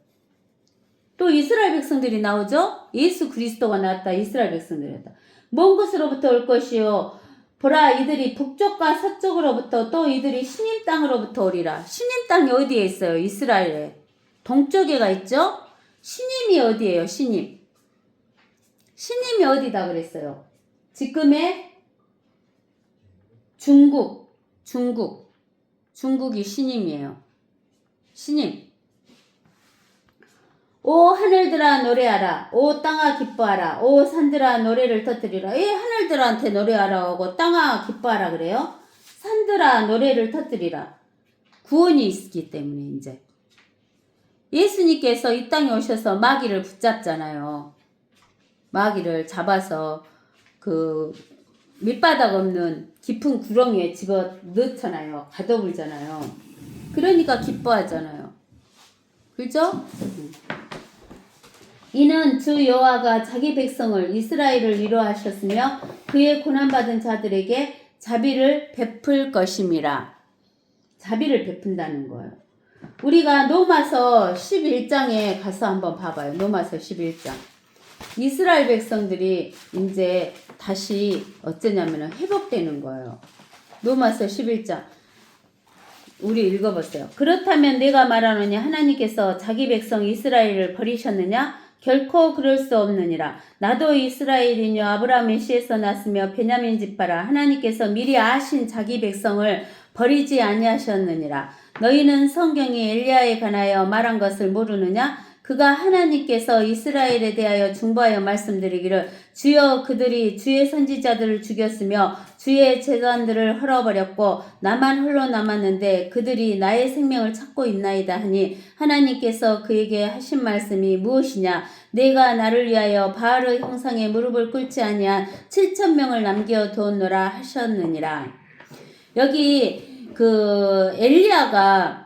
또 이스라엘 백성들이 나오죠? 예수 그리스도가 나왔다. 이스라엘 백성들이었다. 먼 곳으로부터 올 것이요. 보라, 이들이 북쪽과 서쪽으로부터 또 이들이 신임 땅으로부터 오리라. 신임 땅이 어디에 있어요? 이스라엘에. 동쪽에가 있죠? 신임이 어디예요? 신임. 신임이 어디다 그랬어요? 지금의 중국이 신임이에요. 신임. 오 하늘들아 노래하라. 오 땅아 기뻐하라. 오 산들아 노래를 터뜨리라. 예, 하늘들한테 노래하라 하고 땅아 기뻐하라 그래요. 산들아 노래를 터뜨리라. 구원이 있기 때문에 이제. 예수님께서 이 땅에 오셔서 마귀를 붙잡잖아요. 마귀를 잡아서 그 밑바닥 없는 깊은 구렁이에 집어 넣잖아요. 가둬불잖아요. 그러니까 기뻐하잖아요. 그죠? 이는 주 여호와가 자기 백성을 이스라엘을 위로하셨으며 그의 고난받은 자들에게 자비를 베풀 것임이라. 자비를 베푼다는 거예요. 우리가 로마서 11장에 가서 한번 봐봐요. 로마서 11장. 이스라엘 백성들이 이제 다시 어쩌냐면 회복되는 거예요. 로마서 11장. 우리 읽어보세요. 그렇다면 내가 말하노니 하나님께서 자기 백성 이스라엘을 버리셨느냐? 결코 그럴 수 없느니라. 나도 이스라엘이뇨 아브라함의 씨에서 났으며 베냐민 지파라. 하나님께서 미리 아신 자기 백성을 버리지 아니하셨느니라. 너희는 성경이 엘리야에 관하여 말한 것을 모르느냐? 그가 하나님께서 이스라엘에 대하여 중보하여 말씀드리기를 주여 그들이 주의 선지자들을 죽였으며 주의 제단들을 헐어버렸고 나만 홀로 남았는데 그들이 나의 생명을 찾고 있나이다 하니 하나님께서 그에게 하신 말씀이 무엇이냐? 내가 나를 위하여 바알의 형상에 무릎을 꿇지 아니한 7,000명을 남겨두었노라 하셨느니라. 여기 엘리야가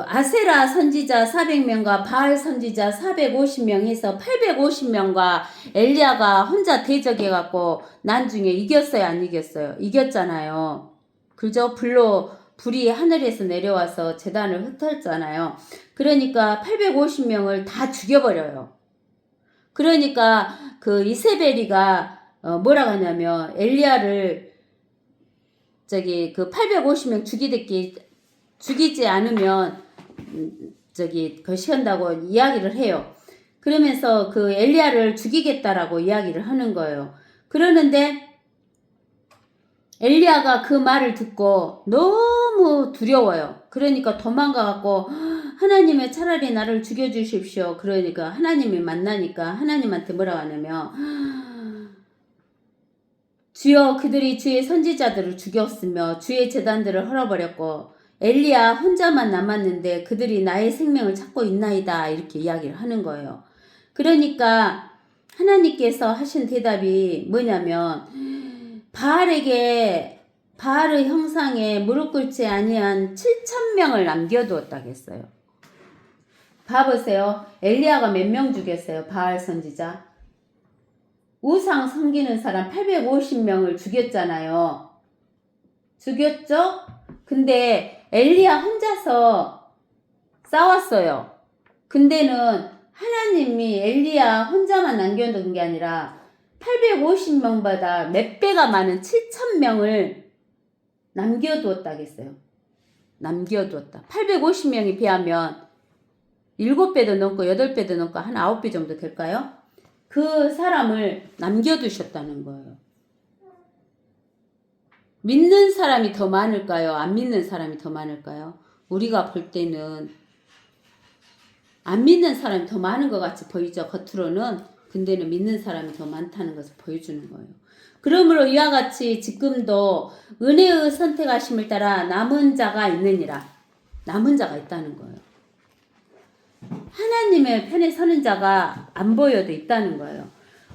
아세라 선지자 400명과 바알 선지자 450명 해서 850명과 엘리야가 혼자 대적해갖고 나중에 이겼어요, 안 이겼어요? 이겼잖아요. 그죠? 불이 하늘에서 내려와서 제단을 흩었잖아요. 그러니까 850명을 다 죽여버려요. 그러니까 이세벨이가 뭐라고 하냐면 엘리야를 850명 죽이지 않으면 거시한다고 이야기를 해요. 그러면서 엘리야를 죽이겠다라고 이야기를 하는 거예요. 그러는데 엘리야가 그 말을 듣고 너무 두려워요. 그러니까 도망가갖고 하나님의 차라리 나를 죽여주십시오. 그러니까 하나님이 만나니까 하나님한테 뭐라고 하냐면 주여 그들이 주의 선지자들을 죽였으며 주의 제단들을 헐어버렸고 엘리야 혼자만 남았는데 그들이 나의 생명을 찾고 있나이다 이렇게 이야기를 하는 거예요. 그러니까 하나님께서 하신 대답이 뭐냐면 바알의 형상에 무릎 꿇지 아니한 7,000명을 남겨두었다고 했어요. 봐보세요. 엘리야가 몇 명 죽였어요? 바알 선지자. 우상 섬기는 사람 850명을 죽였잖아요. 죽였죠? 근데 엘리야 혼자서 싸웠어요. 근데는 하나님이 엘리야 혼자만 남겨둔 게 아니라 850명보다 몇 배가 많은 7,000명을 남겨두었다겠어요. 남겨두었다. 850명에 비하면 7배도 넘고 8배도 넘고 한 9배 정도 될까요? 그 사람을 남겨두셨다는 거예요. 믿는 사람이 더 많을까요? 안 믿는 사람이 더 많을까요? 우리가 볼 때는 안 믿는 사람이 더 많은 것 같이 보이죠. 겉으로는. 근데는 믿는 사람이 더 많다는 것을 보여주는 거예요. 그러므로 이와 같이 지금도 은혜의 선택하심을 따라 남은 자가 있느니라. 남은 자가 있다는 거예요. 하나님의 편에 서는 자가 안 보여도 있다는 거예요.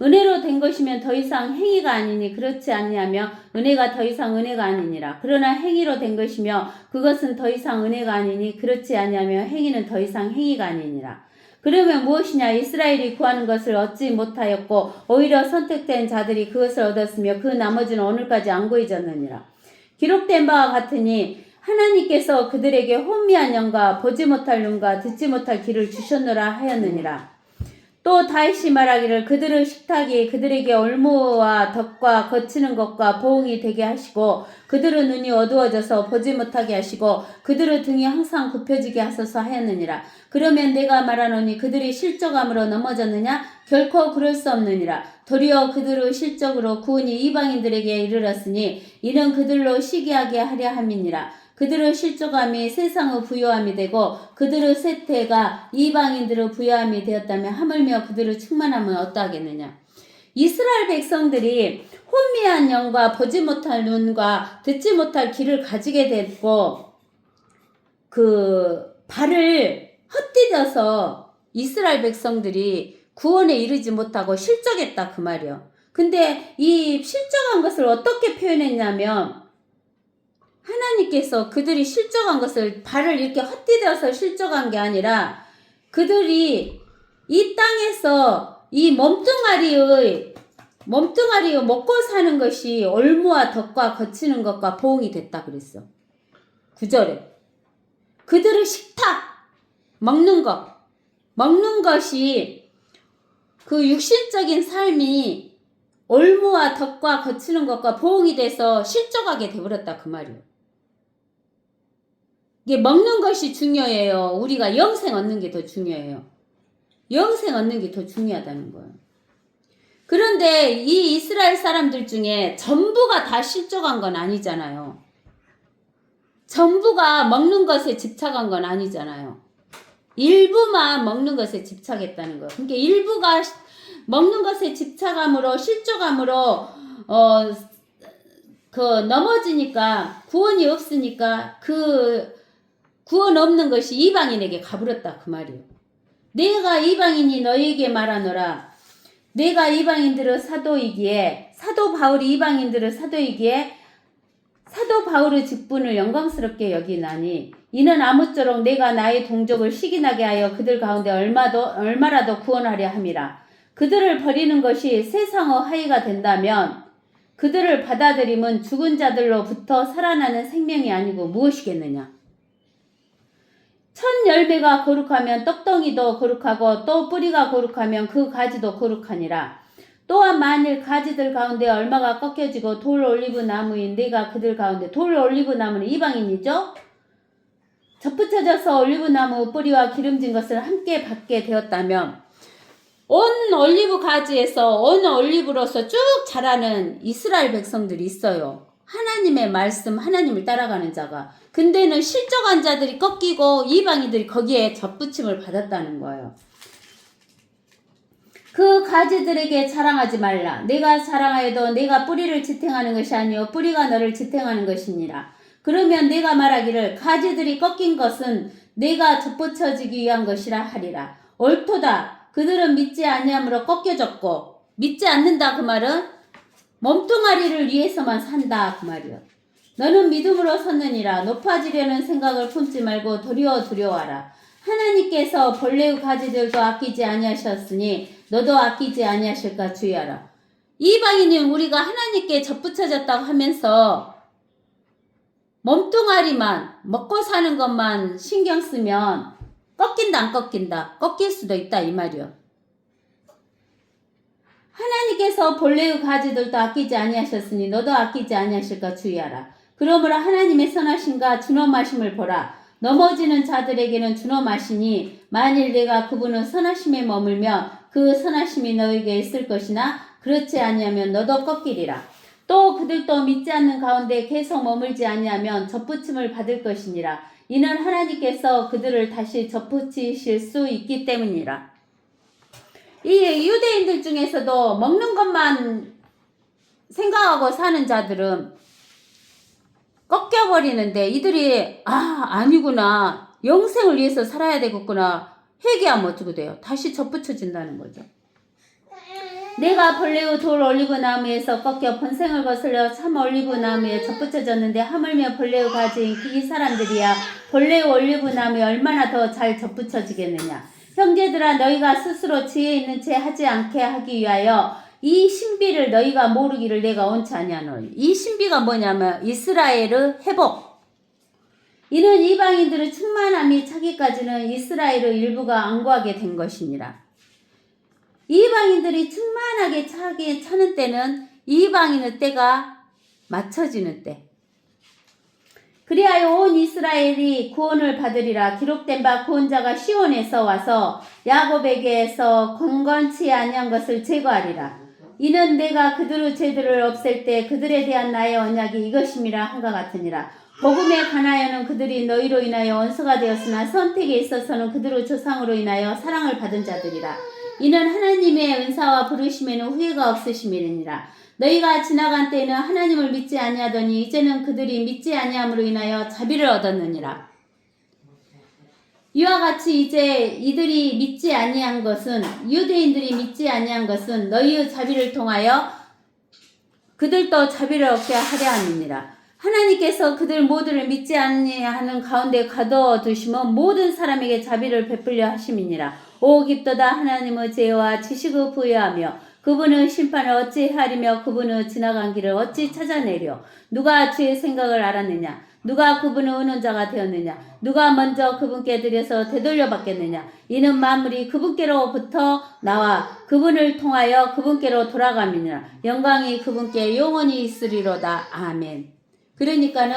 은혜로 된 것이면 더 이상 행위가 아니니 그렇지 아니하며 은혜가 더 이상 은혜가 아니니라. 그러나 행위로 된 것이며 그것은 더 이상 은혜가 아니니 그렇지 아니하며 행위는 더 이상 행위가 아니니라. 그러면 무엇이냐? 이스라엘이 구하는 것을 얻지 못하였고 오히려 선택된 자들이 그것을 얻었으며 그 나머지는 오늘까지 안 구해졌느니라. 기록된 바와 같으니 하나님께서 그들에게 혼미한 영과 보지 못할 눈과 듣지 못할 귀를 주셨노라 하였느니라. 또 다윗이 말하기를 그들의 식탁이 그들에게 올무와 덕과 거치는 것과 보응이 되게 하시고 그들의 눈이 어두워져서 보지 못하게 하시고 그들의 등이 항상 굽혀지게 하소서 하였느니라. 그러면 내가 말하노니 그들이 실족함으로 넘어졌느냐? 결코 그럴 수 없느니라. 도리어 그들의 실족으로 구원이 이방인들에게 이르렀으니 이는 그들로 시기하게 하려 함이니라. 그들의 실족함이 세상의 부요함이 되고 그들의 쇠퇴가 이방인들의 부요함이 되었다면 하물며 그들의 충만함은 어떠하겠느냐. 이스라엘 백성들이 혼미한 영과 보지 못할 눈과 듣지 못할 귀를 가지게 됐고 그 발을 헛디뎌서 이스라엘 백성들이 구원에 이르지 못하고 실족했다 그 말이요. 근데 이 실족한 것을 어떻게 표현했냐면 하나님께서 그들이 실족한 것을 발을 이렇게 헛디뎌서 실족한 게 아니라 그들이 이 땅에서 이 몸뚱아리의 먹고 사는 것이 올무와 덕과 거치는 것과 보응이 됐다 그랬어. 9절에 그들의 식탁 먹는 것이 그 육신적인 삶이 올무와 덕과 거치는 것과 보응이 돼서 실족하게 되버렸다 그 말이에요. 이게 먹는 것이 중요해요. 우리가 영생 얻는 게 더 중요해요. 영생 얻는 게 더 중요하다는 거예요. 그런데 이 이스라엘 사람들 중에 전부가 다 실족한 건 아니잖아요. 전부가 먹는 것에 집착한 건 아니잖아요. 일부만 먹는 것에 집착했다는 거예요. 그러니까 일부가 먹는 것에 집착함으로 실족함으로 넘어지니까 구원이 없으니까 그 구원 없는 것이 이방인에게 가버렸다 그 말이에요. 내가 이방인이 너희에게 말하노라. 내가 이방인들의 사도이기에 사도 바울이 이방인들의 사도이기에 사도 바울의 직분을 영광스럽게 여기나니 이는 아무쪼록 내가 나의 동족을 시기나게 하여 그들 가운데 얼마라도 구원하려 함이라. 그들을 버리는 것이 세상의 하위가 된다면 그들을 받아들임은 죽은 자들로부터 살아나는 생명이 아니고 무엇이겠느냐. 첫 열매가 거룩하면 떡덩이도 거룩하고 또 뿌리가 거룩하면 그 가지도 거룩하니라. 또한 만일 가지들 가운데 얼마가 꺾여지고 돌 올리브 나무인 내가 그들 가운데 돌 올리브 나무는 이방인이죠. 접붙여져서 올리브 나무 뿌리와 기름진 것을 함께 받게 되었다면 온 올리브 가지에서 온 올리브로서 쭉 자라는 이스라엘 백성들이 있어요. 하나님의 말씀, 하나님을 따라가는 자가. 근데는 실족한 자들이 꺾이고 이방인들이 거기에 접붙임을 받았다는 거예요. 그 가지들에게 자랑하지 말라. 내가 자랑하여도 내가 뿌리를 지탱하는 것이 아니요 뿌리가 너를 지탱하는 것이니라. 그러면 내가 말하기를 가지들이 꺾인 것은 내가 접붙여지기 위한 것이라 하리라. 옳도다. 그들은 믿지 아니함으로 꺾여졌고 믿지 않는다 그 말은 몸뚱아리를 위해서만 산다 그 말이요. 너는 믿음으로 섰느니라. 높아지려는 생각을 품지 말고 도리어 두려워하라. 하나님께서 벌레의 가지들도 아끼지 아니하셨으니 너도 아끼지 아니하실까 주의하라. 이방인은 우리가 하나님께 접붙여졌다고 하면서 몸뚱아리만 먹고 사는 것만 신경 쓰면 꺾인다 안 꺾인다? 꺾일 수도 있다 이 말이요. 하나님께서 벌레의 가지들도 아끼지 아니하셨으니 너도 아끼지 아니하실까 주의하라. 그러므로 하나님의 선하심과 준엄하심을 보라. 넘어지는 자들에게는 준엄하시니 만일 내가 그분의 선하심에 머물며 그 선하심이 너에게 있을 것이나 그렇지 아니하면 너도 꺾이리라. 또 그들도 믿지 않는 가운데 계속 머물지 아니하면 접붙임을 받을 것이니라. 이는 하나님께서 그들을 다시 접붙이실 수 있기 때문이라. 이 유대인들 중에서도 먹는 것만 생각하고 사는 자들은 꺾여버리는데 이들이 아니구나, 영생을 위해서 살아야 되겠구나 회개하면 어떻게 돼요? 다시 접붙여진다는 거죠. 내가 벌레의 돌 올리브 나무에서 꺾여 번생을 거슬려 참 올리브 나무에 접붙여졌는데 하물며 벌레의 가지인 이 사람들이야 벌레의 올리브 나무에 얼마나 더 잘 접붙여지겠느냐. 형제들아, 너희가 스스로 지혜 있는 채 하지 않게 하기 위하여 이 신비를 너희가 모르기를 내가 원치 아니하노니. 이 신비가 뭐냐면 이스라엘의 회복. 이는 이방인들의 충만함이 차기까지는 이스라엘의 일부가 안구하게 된 것이니라. 이방인들이 충만하게 차는 때는 이방인의 때가 맞춰지는 때. 그리하여 온 이스라엘이 구원을 받으리라. 기록된 바 구원자가 시온에서 와서 야곱에게서 건건치 아니한 것을 제거하리라. 이는 내가 그들의 죄들을 없앨 때 그들에 대한 나의 언약이 이것임이라 한것 같으니라. 복음에 관하여는 그들이 너희로 인하여 원수가 되었으나 선택에 있어서는 그들의 조상으로 인하여 사랑을 받은 자들이라. 이는 하나님의 은사와 부르심에는 후회가 없으심이니라. 너희가 지나간 때에는 하나님을 믿지 아니하더니 이제는 그들이 믿지 아니함으로 인하여 자비를 얻었느니라. 이와 같이 이제 이들이 믿지 아니한 것은, 유대인들이 믿지 아니한 것은 너희의 자비를 통하여 그들도 자비를 얻게 하려 함이니라. 하나님께서 그들 모두를 믿지 아니하는 가운데 가둬두시면 모든 사람에게 자비를 베풀려 하심이니라. 오 깊도다 하나님의 죄와 지식을 부여하며 그분의 심판을 어찌 하리며 그분의 지나간 길을 어찌 찾아내려. 누가 주의 생각을 알았느냐? 누가 그분의 은원자가 되었느냐? 누가 먼저 그분께 드려서 되돌려 받겠느냐? 이는 만물이 그분께로부터 나와 그분을 통하여 그분께로 돌아감이니라. 영광이 그분께 영원히 있으리로다. 아멘. 그러니까는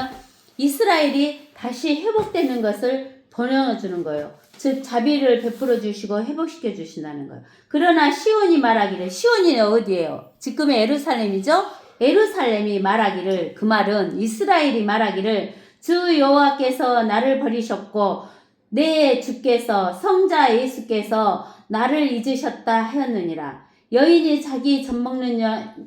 이스라엘이 다시 회복되는 것을 번영해주는 거예요. 즉 자비를 베풀어 주시고 회복시켜 주신다는 거예요. 그러나 시온이 말하기를, 시온이 어디예요? 지금의 예루살렘이죠? 예루살렘이 말하기를, 그 말은 이스라엘이 말하기를 주 여호와께서 나를 버리셨고 내 주께서 성자 예수께서 나를 잊으셨다 하였느니라. 여인이 자기 젖먹는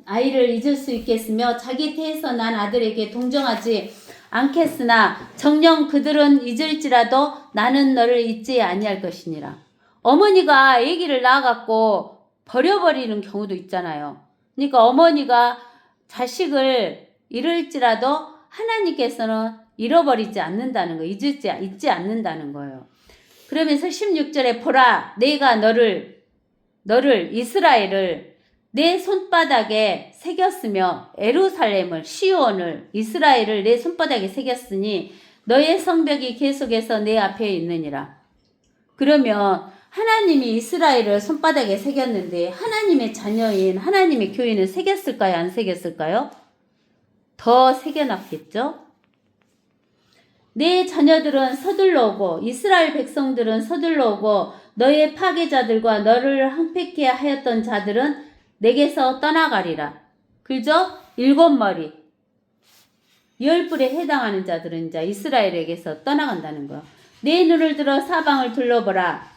아이를 잊을 수 있겠으며 자기 태에서 난 아들에게 동정하지 않겠으나 정녕 그들은 잊을지라도 나는 너를 잊지 아니할 것이니라. 어머니가 아기를 낳아갖고 버려버리는 경우도 있잖아요. 그러니까 어머니가 자식을 잃을지라도 하나님께서는 잃어버리지 않는다는 거, 잊지 않는다는 거예요. 그러면서 16절에 보라, 내가 너를 이스라엘을 내 손바닥에 새겼으며 에루살렘을, 시온을, 이스라엘을 내 손바닥에 새겼으니 너의 성벽이 계속해서 내 앞에 있느니라. 그러면 하나님이 이스라엘을 손바닥에 새겼는데 하나님의 자녀인 하나님의 교인은 새겼을까요? 안 새겼을까요? 더 새겨놨겠죠? 내 자녀들은 서둘러 오고 이스라엘 백성들은 서둘러 오고 너의 파괴자들과 너를 항폐케 하였던 자들은 내게서 떠나가리라. 그죠? 7머리 10뿔에 해당하는 자들은 이제 이스라엘에게서 떠나간다는 거야. 내 눈을 들어 사방을 둘러보라.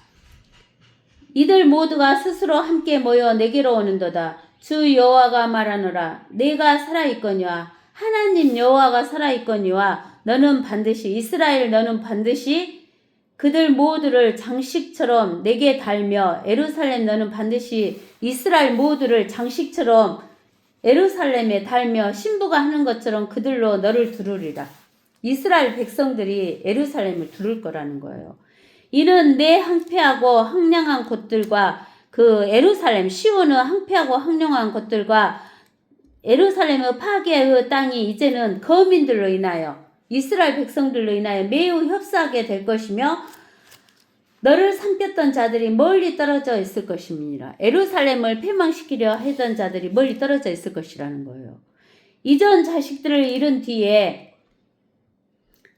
이들 모두가 스스로 함께 모여 내게로 오는도다. 주 여호와가 말하노라. 내가 살아있거니와 하나님 여호와가 살아있거니와 너는 반드시, 이스라엘 너는 반드시 그들 모두를 장식처럼 내게 달며 예루살렘 너는 반드시 이스라엘 모두를 장식처럼 예루살렘에 달며 신부가 하는 것처럼 그들로 너를 두르리라. 이스라엘 백성들이 예루살렘을 두를 거라는 거예요. 이는 내 항폐하고 황량한 곳들과 그 예루살렘 시온의 항폐하고 황량한 곳들과 예루살렘의 파괴의 땅이 이제는 거민들로 인하여 이스라엘 백성들로 인하여 매우 협소하게 될 것이며 너를 삼켰던 자들이 멀리 떨어져 있을 것입니다. 예루살렘을 패망시키려 하던 자들이 멀리 떨어져 있을 것이라는 거예요. 이전 자식들을 잃은 뒤에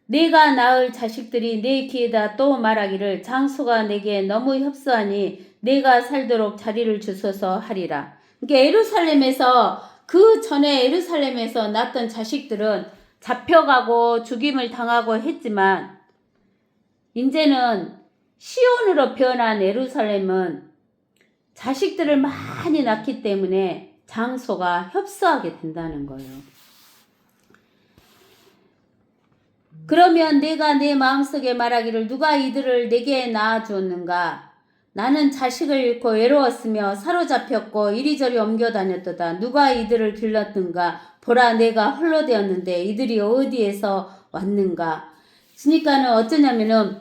내가 낳을 자식들이 내 귀에다 또 말하기를 장소가 내게 너무 협소하니 내가 살도록 자리를 주소서 하리라. 그러니까 예루살렘에서 그 전에 예루살렘에서 낳았던 자식들은 잡혀가고 죽임을 당하고 했지만 이제는 시온으로 변한 예루살렘은 자식들을 많이 낳기 때문에 장소가 협소하게 된다는 거예요. 그러면 내가 내 마음속에 말하기를 누가 이들을 내게 낳아주었는가? 나는 자식을 잃고 외로웠으며 사로잡혔고 이리저리 옮겨 다녔도다. 누가 이들을 길렀는가? 보라, 내가 홀로 되었는데 이들이 어디에서 왔는가? 그러니까는 어쩌냐면은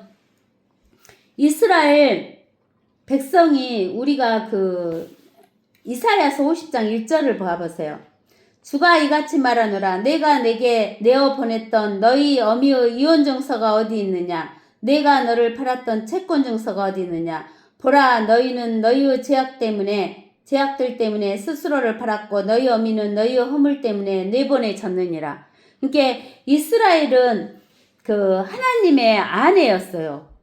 이스라엘 백성이 우리가 이사야서 50장 1절을 봐보세요. 주가 이같이 말하노라. 내가 내게 내어 보냈던 너희 어미의 이혼 증서가 어디 있느냐? 내가 너를 팔았던 채권 증서가 어디 있느냐? 보라, 너희는 너희의 제약들 때문에 스스로를 팔았고 너희 어미는 너희의 허물 때문에 내보내졌느니라. 그러니까 이스라엘은 하나님의 아내였어요.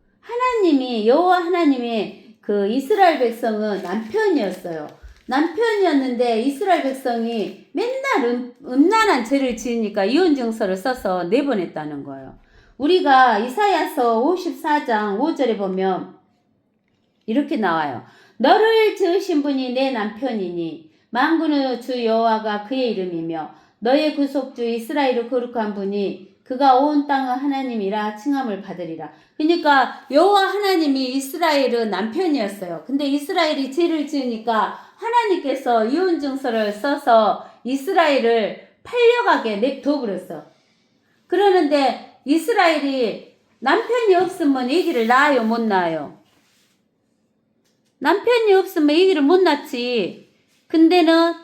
여호와 하나님이 이스라엘 백성은 남편이었어요. 남편이었는데 이스라엘 백성이 맨날 음란한 죄를 지으니까 이혼증서를 써서 내보냈다는 거예요. 우리가 이사야서 54장 5절에 보면 이렇게 나와요. 너를 지으신 분이 내 남편이니 만군의 주 여호와가 그의 이름이며 너의 구속주 이스라엘을 거룩한 분이 그가 온 땅의 하나님이라 칭함을 받으리라. 그러니까 여호와 하나님이 이스라엘은 남편이었어요. 근데 이스라엘이 죄를 지으니까 하나님께서 이혼증서를 써서 이스라엘을 팔려가게 냅둬버렸어. 그러는데 이스라엘이 남편이 없으면 아기를 낳아요, 못 낳아요? 남편이 없으면 아기를 못 낳지. 근데는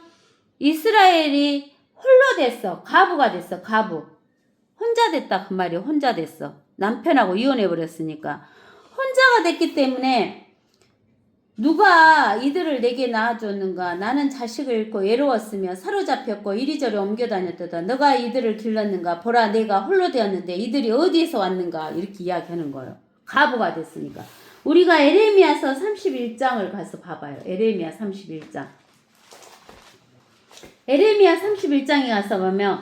이스라엘이 홀로 됐어. 가부가 됐어. 가부. 혼자 됐다 그 말이에요. 혼자 됐어. 남편하고 이혼해버렸으니까. 혼자가 됐기 때문에 누가 이들을 내게 낳아줬는가? 나는 자식을 잃고 외로웠으며 사로잡혔고 이리저리 옮겨 다녔도다. 너가 이들을 길렀는가? 보라, 내가 홀로 되었는데 이들이 어디에서 왔는가? 이렇게 이야기하는 거예요. 가부가 됐으니까. 우리가 에레미야서 31장을 가서 봐봐요. 에레미야 31장. 에레미야 31장에 가서 보면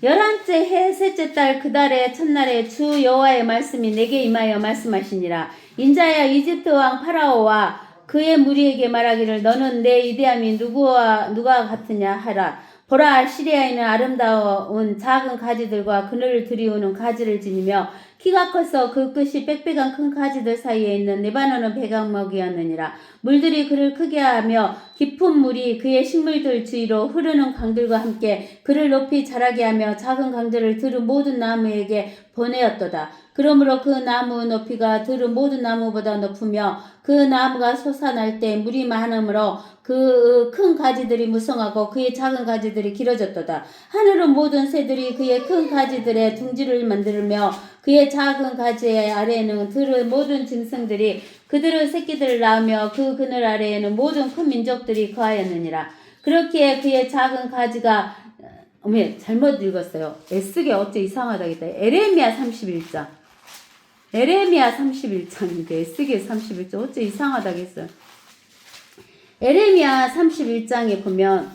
11째 해 셋째 달 그 달의 첫날에 주 여호와의 말씀이 내게 임하여 말씀하시니라. 인자야, 이집트 왕 파라오와 그의 무리에게 말하기를 너는 내 위대함이 누가 같으냐 하라. 보라, 시리아에는 아름다운 작은 가지들과 그늘을 들이우는 가지를 지니며 키가 커서 그 끝이 빽빽한 큰 가지들 사이에 있는 레바논은 백악목이었느니라. 물들이 그를 크게 하며 깊은 물이 그의 식물들 주위로 흐르는 강들과 함께 그를 높이 자라게 하며 작은 강들을 들은 모든 나무에게 보내었도다. 그러므로 그 나무 높이가 들은 모든 나무보다 높으며 그 나무가 솟아날 때 물이 많으므로 그 큰 가지들이 무성하고 그의 작은 가지들이 길어졌도다. 하늘은 모든 새들이 그의 큰 가지들의 둥지를 만들며 그의 작은 가지 아래에는 들은 모든 짐승들이 그들의 새끼들을 낳으며 그 그늘 아래에는 모든 큰 민족들이 거하였느니라. 그렇게 그의 작은 가지가 잘못 읽었어요. 애쓰기 어째 이상하다겠다. 에레미야 31장. 에레미야 31장인데 애쓰기 31장 어째 이상하다겠어요. 에레미야 31장에 보면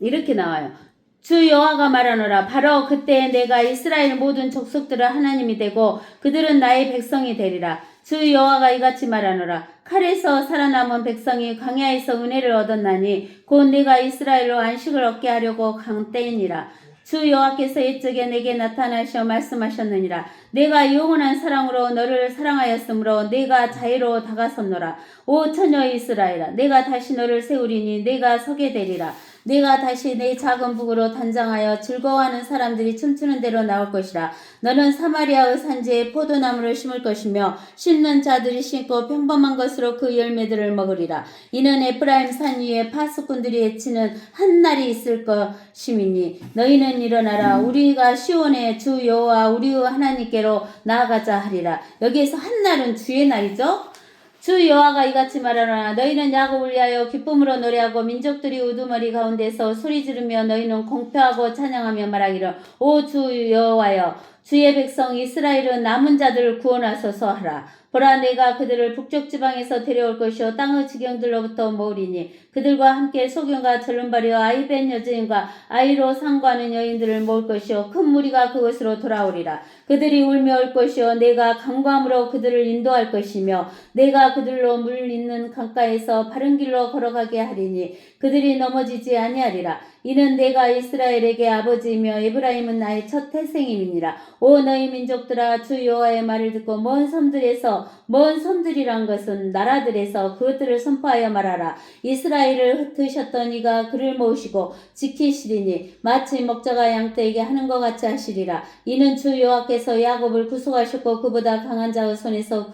이렇게 나와요. 주 여호와가 말하노라. 바로 그때 내가 이스라엘 모든 족속들을 하나님이 되고 그들은 나의 백성이 되리라. 주 여호와가 이같이 말하노라. 칼에서 살아남은 백성이 광야에서 은혜를 얻었나니 곧 내가 이스라엘로 안식을 얻게 하려고 간 때이니라. 주 여호와께서 이쪽에 내게 나타나셔 말씀하셨느니라. 내가 영원한 사랑으로 너를 사랑하였으므로 내가 자유로 다가섰노라. 오 처녀 이스라엘아, 내가 다시 너를 세우리니 내가 서게 되리라. 내가 다시 내 작은 북으로 단장하여 즐거워하는 사람들이 춤추는 대로 나올 것이라. 너는 사마리아의 산지에 포도나무를 심을 것이며 심는 자들이 심고 평범한 것으로 그 열매들을 먹으리라. 이는 에프라임 산 위에 파수꾼들이 외치는 한 날이 있을 것임이니 너희는 일어나라. 우리가 시온의 주 여호와 우리의 하나님께로 나아가자 하리라. 여기에서 한 날은 주의 날이죠. 주 여호와가 이같이 말하노라. 너희는 야곱을 위하여 기쁨으로 노래하고 민족들이 우두머리 가운데서 소리 지르며 너희는 공표하고 찬양하며 말하기를 오 주 여호와여 주의 백성 이스라엘은 남은 자들을 구원하소서 하라. 보라 내가 그들을 북쪽 지방에서 데려올 것이요 땅의 지경들로부터 모으리니 그들과 함께 소경과 절름발이와 아이벤 여주인과 아이로 상고하는 여인들을 모을 것이요 큰 무리가 그곳으로 돌아오리라. 그들이 울며 올 것이요 내가 강구함으로 그들을 인도할 것이며 내가 그들로 물 있는 강가에서 바른 길로 걸어가게 하리니 그들이 넘어지지 아니하리라. 이는 내가 이스라엘에게 아버지이며 에브라임은 나의 첫 태생임이니라. 오 너희 민족들아 주 여호와의 말을 듣고 먼 섬들이란 것은 나라들에서 그것들을 선포하여 말하라. 이스라엘을 흩으셨던 이가 그를 모으시고 지키시리니 마치 목자가 양떼에게 하는 것 같이 하시리라. 이는 주 여호와께서 야곱을 구속하셨고 그보다 강한 자의 손에서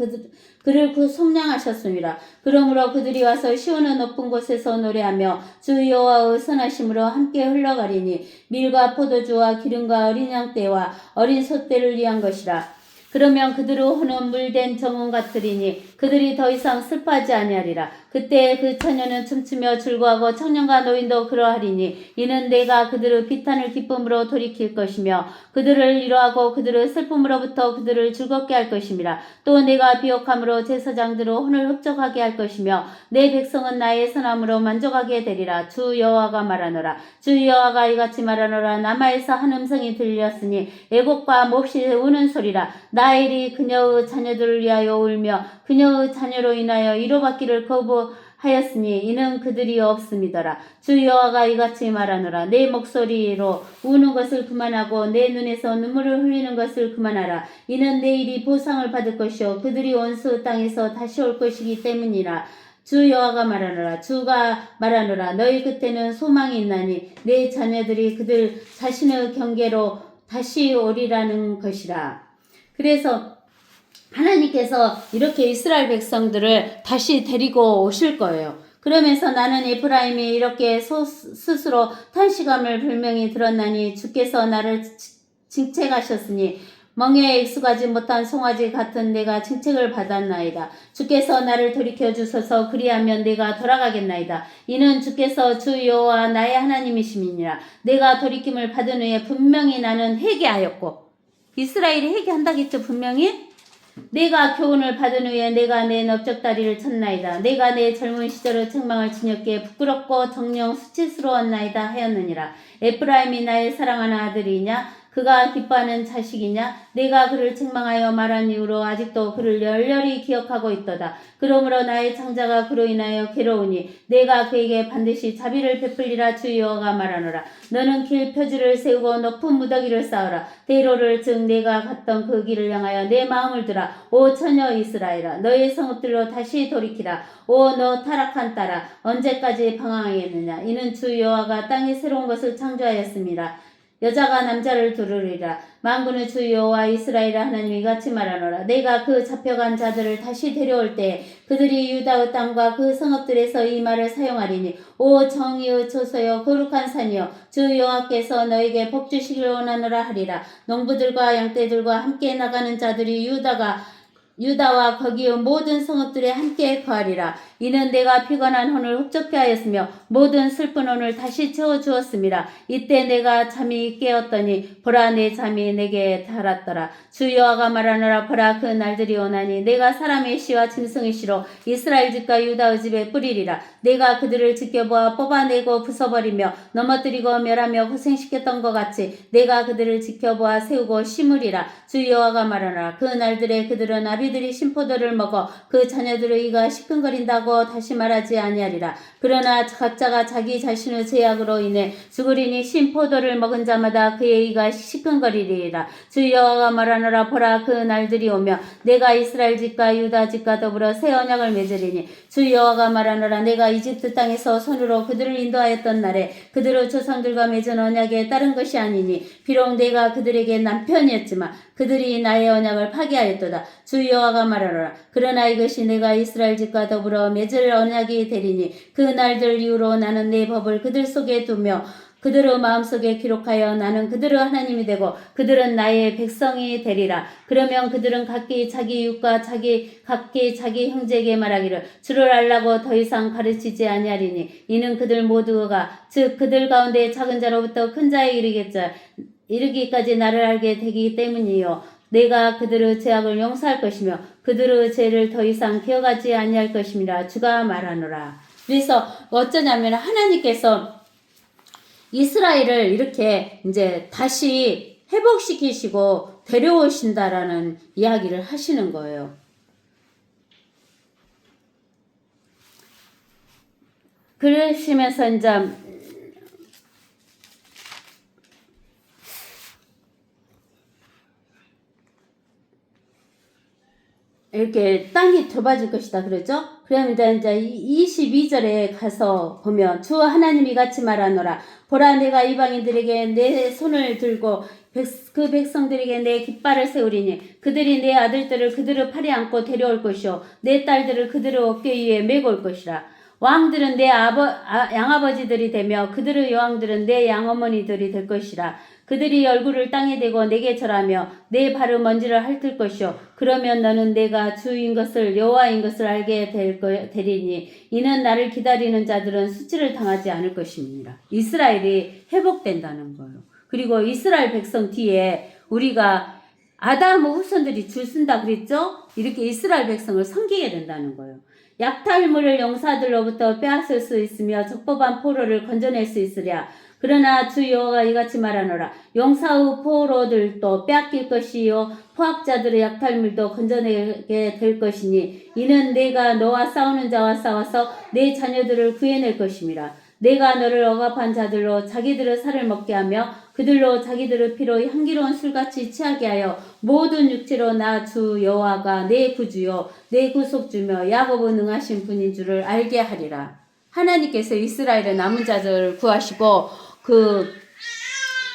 그를 속량하셨습니다. 그러므로 그들이 와서 시온의 높은 곳에서 노래하며 주 여호와의 선하심으로 함께 흘러가리니 밀과 포도주와 기름과 어린 양떼와 어린 소떼를 위한 것이라. 그러면 그들로 흐는 물된 정원 같으리니 그들이 더 이상 슬퍼하지 아니하리라. 그때 그 처녀는 춤추며 즐거워하고 청년과 노인도 그러하리니 이는 내가 그들의 비탄을 기쁨으로 돌이킬 것이며 그들을 위로하고 그들의 슬픔으로부터 그들을 즐겁게 할 것임이라. 또 내가 비옥함으로 제사장들의 혼을 흡족하게 할 것이며 내 백성은 나의 선함으로 만족하게 되리라. 주 여호와가 말하노라. 주 여호와가 이같이 말하노라. 남아에서 한 음성이 들렸으니 애곡과 몹시 우는 소리라. 라헬이 그녀의 자녀들을 위하여 울며 그녀의 자녀로 인하여 위로받기를 거부하였으니 이는 그들이 없음이더라. 주 여호와가 이같이 말하노라. 내 목소리로 우는 것을 그만하고 내 눈에서 눈물을 흘리는 것을 그만하라. 이는 내일이 보상을 받을 것이요 그들이 원수 땅에서 다시 올 것이기 때문이라. 주 여호와가 말하노라. 주가 말하노라. 너희 곁에는 소망이 있나니 내 자녀들이 그들 자신의 경계로 다시 오리라는 것이라. 그래서 하나님께서 이렇게 이스라엘 백성들을 다시 데리고 오실 거예요. 그러면서 나는 에프라임이 이렇게 스스로 탄식함을 분명히 들었나니 주께서 나를 징책하셨으니 멍에에 익숙하지 못한 송아지 같은 내가 징책을 받았나이다. 주께서 나를 돌이켜 주소서. 그리하면 내가 돌아가겠나이다. 이는 주께서 주 여호와 나의 하나님이심이니라. 내가 돌이킴을 받은 후에 분명히 나는 회개하였고, 이스라엘이 회개한다겠죠. 분명히 내가 교훈을 받은 후에 내가 내 넓적다리를 쳤나이다. 내가 내 젊은 시절의 책망을 지녔기에 부끄럽고 정녕 수치스러웠나이다 하였느니라. 에프라임이 나의 사랑하는 아들이냐? 그가 기뻐하는 자식이냐? 내가 그를 책망하여 말한 이후로 아직도 그를 열렬히 기억하고 있도다. 그러므로 나의 창자가 그로 인하여 괴로우니 내가 그에게 반드시 자비를 베풀리라. 주 여호와가 말하노라. 너는 길 표지를 세우고 높은 무더기를 쌓으라. 대로를 즉 내가 갔던 그 길을 향하여 내 마음을 두라. 오 처녀 이스라엘아, 너의 성읍들로 다시 돌이키라. 오 너 타락한 딸아, 언제까지 방황하겠느냐? 이는 주 여호와가 땅에 새로운 것을 창조하였습니다. 여자가 남자를 두르리라. 만군의 주 여호와 이스라엘 하나님이 같이 말하노라. 내가 그 잡혀간 자들을 다시 데려올 때 그들이 유다의 땅과 그 성읍들에서 이 말을 사용하리니 오 정의의 초소여 거룩한 산이여 주 여호와께서 너에게 복 주시기를 원하노라 하리라. 농부들과 양떼들과 함께 나가는 자들이 유다와 거기의 모든 성읍들에 함께 거하리라. 이는 내가 피곤한 혼을 흡족케 하였으며 모든 슬픈 혼을 다시 채워주었습니다. 이때 내가 잠이 깨었더니 보라 내 잠이 내게 달았더라. 주 여호와가 말하노라. 보라 그 날들이 오나니 내가 사람의 씨와 짐승의 씨로 이스라엘 집과 유다의 집에 뿌리리라. 내가 그들을 지켜보아 뽑아내고 부숴버리며 넘어뜨리고 멸하며 고생시켰던 것 같이 내가 그들을 지켜보아 세우고 심으리라. 주 여호와가 말하노라. 그 날들에 그들은 아비들이 신포도를 먹어 그 자녀들의 이가 시큰거린다고 다시 말하지 아니하리라. 그러나 각자가 자기 자신의 죄악으로 인해 죽으리니 신포도를 먹은 자마다 그의 이가 시큰거리리라. 주 여호와가 말하노라. 보라 그 날들이 오며 내가 이스라엘 집과 유다 집과 더불어 새 언약을 맺으리니 주 여호와가 말하노라. 내가 이집트 땅에서 손으로 그들을 인도하였던 날에 그들의 조상들과 맺은 언약에 따른 것이 아니니 비록 내가 그들에게 남편이었지만 그들이 나의 언약을 파기하였도다. 주 여호와가 말하노라. 그러나 이것이 내가 이스라엘 집과 더불어 맺을 언약이 되리니 그 날들 이후로 나는 내 법을 그들 속에 두며 그들의 마음속에 기록하여 나는 그들의 하나님이 되고 그들은 나의 백성이 되리라. 그러면 그들은 각기 자기 이웃과 각기 자기 형제에게 말하기를 주를 알라고 더 이상 가르치지 아니하리니 이는 그들 모두가 즉 그들 가운데 작은 자로부터 큰 자에 이르기까지 나를 알게 되기 때문이요. 내가 그들의 죄악을 용서할 것이며 그들의 죄를 더 이상 기억하지 아니할 것임이라 주가 말하노라. 그래서 어쩌냐면 하나님께서 이스라엘을 이렇게 이제 다시 회복시키시고 데려오신다라는 이야기를 하시는 거예요. 그러시면서 이제 이렇게 땅이 좁아질 것이다 그러죠? 그러면 이제 22절에 가서 보면 주 하나님이 같이 말하노라. 보라 내가 이방인들에게 내 손을 들고 그 백성들에게 내 깃발을 세우리니 그들이 내 아들들을 그들의 팔에 안고 데려올 것이요 내 딸들을 그들의 어깨 위에 메고 올 것이라. 왕들은 내 양아버지들이 되며 그들의 여왕들은 내 양어머니들이 될 것이라. 그들이 얼굴을 땅에 대고 내게 절하며 내 발의 먼지를 핥을 것이요 그러면 너는 내가 주인 것을 여호와인 것을 알게 되리니 이는 나를 기다리는 자들은 수치를 당하지 않을 것입니다. 이스라엘이 회복된다는 거예요. 그리고 이스라엘 백성 뒤에 우리가 아담 후손들이 줄 쓴다 그랬죠? 이렇게 이스라엘 백성을 섬기게 된다는 거예요. 약탈물을 용사들로부터 빼앗을 수 있으며 적법한 포로를 건져낼 수 있으랴. 그러나 주 여호와가 이같이 말하노라. 용사의 포로들도 빼앗길 것이요 포악자들의 약탈물도 건져내게 될 것이니 이는 내가 너와 싸우는 자와 싸워서 내 자녀들을 구해낼 것임이라. 내가 너를 억압한 자들로 자기들의 살을 먹게 하며 그들로 자기들의 피로 향기로운 술같이 취하게 하여 모든 육체로 나 주 여호와가 내 구주요 내 구속주며 야곱의 능하신 분인 줄을 알게 하리라. 하나님께서 이스라엘의 남은 자들을 구하시고 그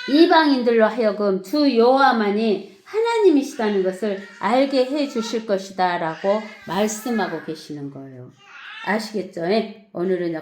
이방인들로 하여금 주 여호와만이 하나님이시다는 것을 알게 해 주실 것이다 라고 말씀하고 계시는 거예요. 아시겠죠? 오늘은